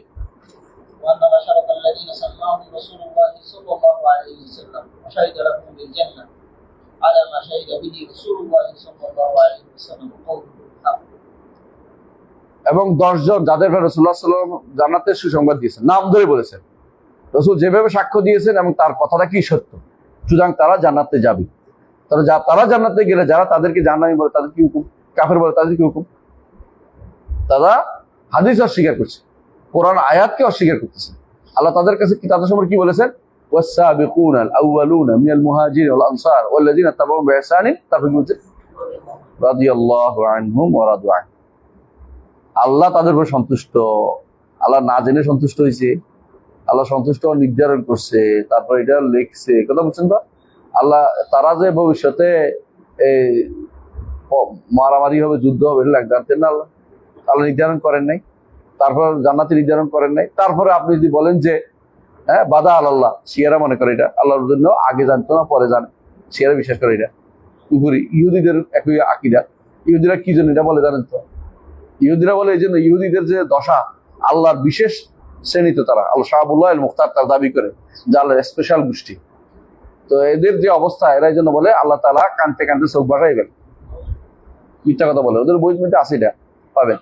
B: وأن بشرة الذين سماهم رسول الله صلى الله عليه وسلم وشهد لهم بالجنة على ما شهد به رسول الله صلى الله عليه وسلم قوله الحق.
A: এবং 10 জন যাদের রাসূলুল্লাহ সাল্লাল্লাহু আলাইহি ওয়াসাল্লাম জান্নাতের সুসংবাদ দিয়েছেন, নাম ধরে বলেছেন। রাসূল যেভাবে সাক্ষ্য দিয়েছেন এবং তার কথাটা কি সত্য, সুতরাং তারা জান্নাতে যাবে। তারা জান্নাতে গেলে যারা তাদেরকে জাহান্নামী বলে তাদের কি হুকুম, কাফের বলে তাদের কি হুকুম? তারা হাদিস অস্বীকার করছে, কোরআন আয়াতকে অস্বীকার করতেছে। আল্লাহ তাদের কাছে কি, তাদের সম্পর্কে কি বলেছেন? ওয়াস-সাবিকুনা আল-আউওয়ালুনা মিনাল মুহাজিরিন ওয়াল আনসার ওয়াল্লাযিনা তাবাউহুম বিইহসানিন, তারপর কি বলছে? রাদিয়াল্লাহু আনহুম ওয়া রাদু আন। আল্লাহ তাদের উপর সন্তুষ্ট। আল্লাহ না জেনে সন্তুষ্ট হয়েছে, আল্লাহ সন্তুষ্ট নির্ধারণ করছে, তারপর এটা লিখছে। কথা বলছেন তো? আল্লাহ তারা যে ভবিষ্যতে মারামারি হবে, যুদ্ধ হবে, এটা জানতেন না আল্লাহ? আল্লাহ নির্ধারণ করেন নাই, তারপর জান্নাতি নির্ধারণ করেন নাই। তারপরে আপনি যদি বলেন যে হ্যাঁ বাদা আল্লাহ, শিয়ারা মনে করে এটা আল্লাহর জন্য আগে জানতো না পরে জানে, শিয়ারা বিশ্বাস করে এটা। উপরি ইহুদিদের একই আকীদা। ইহুদিরা কি জন্য এটা বলে জানেন তো? ইহুদিরা বলে এই জন্য, ইহুদিদের যে দশা, আল্লাহর বিশেষ শ্রেণী তো তারা, আল্লাহ শাহাবুল্লাহ আল মুখতার তার দাবি করে যে আল্লাহর স্পেশাল গোষ্ঠী। তো এদের যে অবস্থা, এরা এই জন্য বলে আল্লাহ তাআলা কানতে কানতে চোখ বাঁকাই গেল, মিথ্যা কথা বলে। ওদের বই মধ্যে আছে, এটা পাবেন।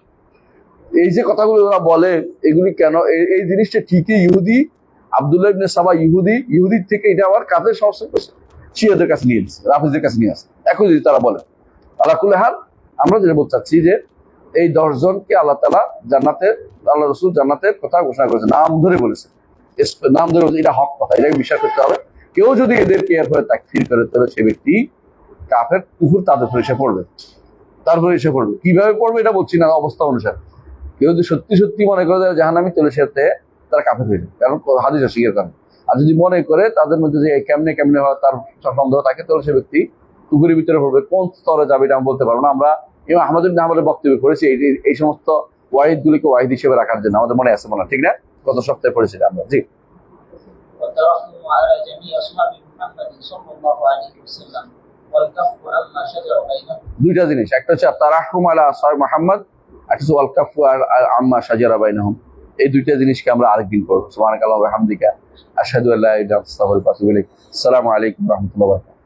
A: এই যে কথাগুলো ওরা বলে, এগুলি কেন? এই জিনিসটা ঠিকই ইহুদি, আব্দুল্লাহ ইবনে সাবা ইহুদির থেকে এটা আবার কাদের সংস্কার করছে? শিয়াদের কাছে নিয়ে এসেছে, রাফিজদের কাছে নিয়ে আসে। এখন যদি তারা বলে, আল্লাহ কুল্লে হাল, আমরা যেটা বলতে চাচ্ছি যে এই 10 জনকে আল্লাহ তাআলা জান্নাতের, আল্লাহ রাসূল জান্নাতের কথা ঘোষণা করেছে, নাম ধরে বলেছে, নাম ধরে বলেছে। এটা হক কথা, এটাকে বিশ্বাস করতে হবে। কেউ যদি এদেরকে এরপরে তাকফির করে, তবে সে ব্যক্তি কাফের, কুফর তাদের উপর এসে পড়বে, তারপরে এসে পড়বে। কিভাবে পড়বে এটা বলছি না, অবস্থা অনুসারে। কেউ যদি সত্যি সত্যি মনে করে জাহান্নামী, তাহলে সাথে তারা কাফের হয়ে যাবে, কারণ হাদিস অস্বীকার করে। আর যদি মনে করে তাদের মধ্যে যে কেমনে কেমনে হয় তার সন্দেহ থাকে, তাহলে সে ব্যক্তি কুফরের ভিতরে পড়বে। কোন স্তরে যাবে এটা আমি বলতে পারবো না। আমরা ইমাম আহমদ ইবনে হাম্বলের বক্তব্য করেছি এই সমস্ত ওয়াহিদ গুলিকে ওয়াহিদ হিসেবে রাখার জন্য, আমাদের মনে আছে মনে হয়, ঠিক না? গত সপ্তাহে পড়েছি আমরা। জি।
B: والترحم على جميع أصحاب محمد صلى الله عليه وسلم والكف عما شجر بينهم.
A: দুইটা জিনিস, একটা হচ্ছে তারাহুম আলা আসহাব মুহাম্মদ, একটা হচ্ছে ওয়াল কাফু আম্মা শাজারা বাইনাহুম। এই দুইটা জিনিসকে আমরা আরেকদিন পড়ব। সুবহানাকাল্লাহি ওয়া বিহামদিকা, আশহাদু আল্লা ইলাহা ইল্লা আনতা, আস্তাগফিরুকা ওয়া আতুবু ইলাইক। আসসালামু আলাইকুম ওয়া রাহমাতুল্লাহি ওয়া বারাকাতুহু।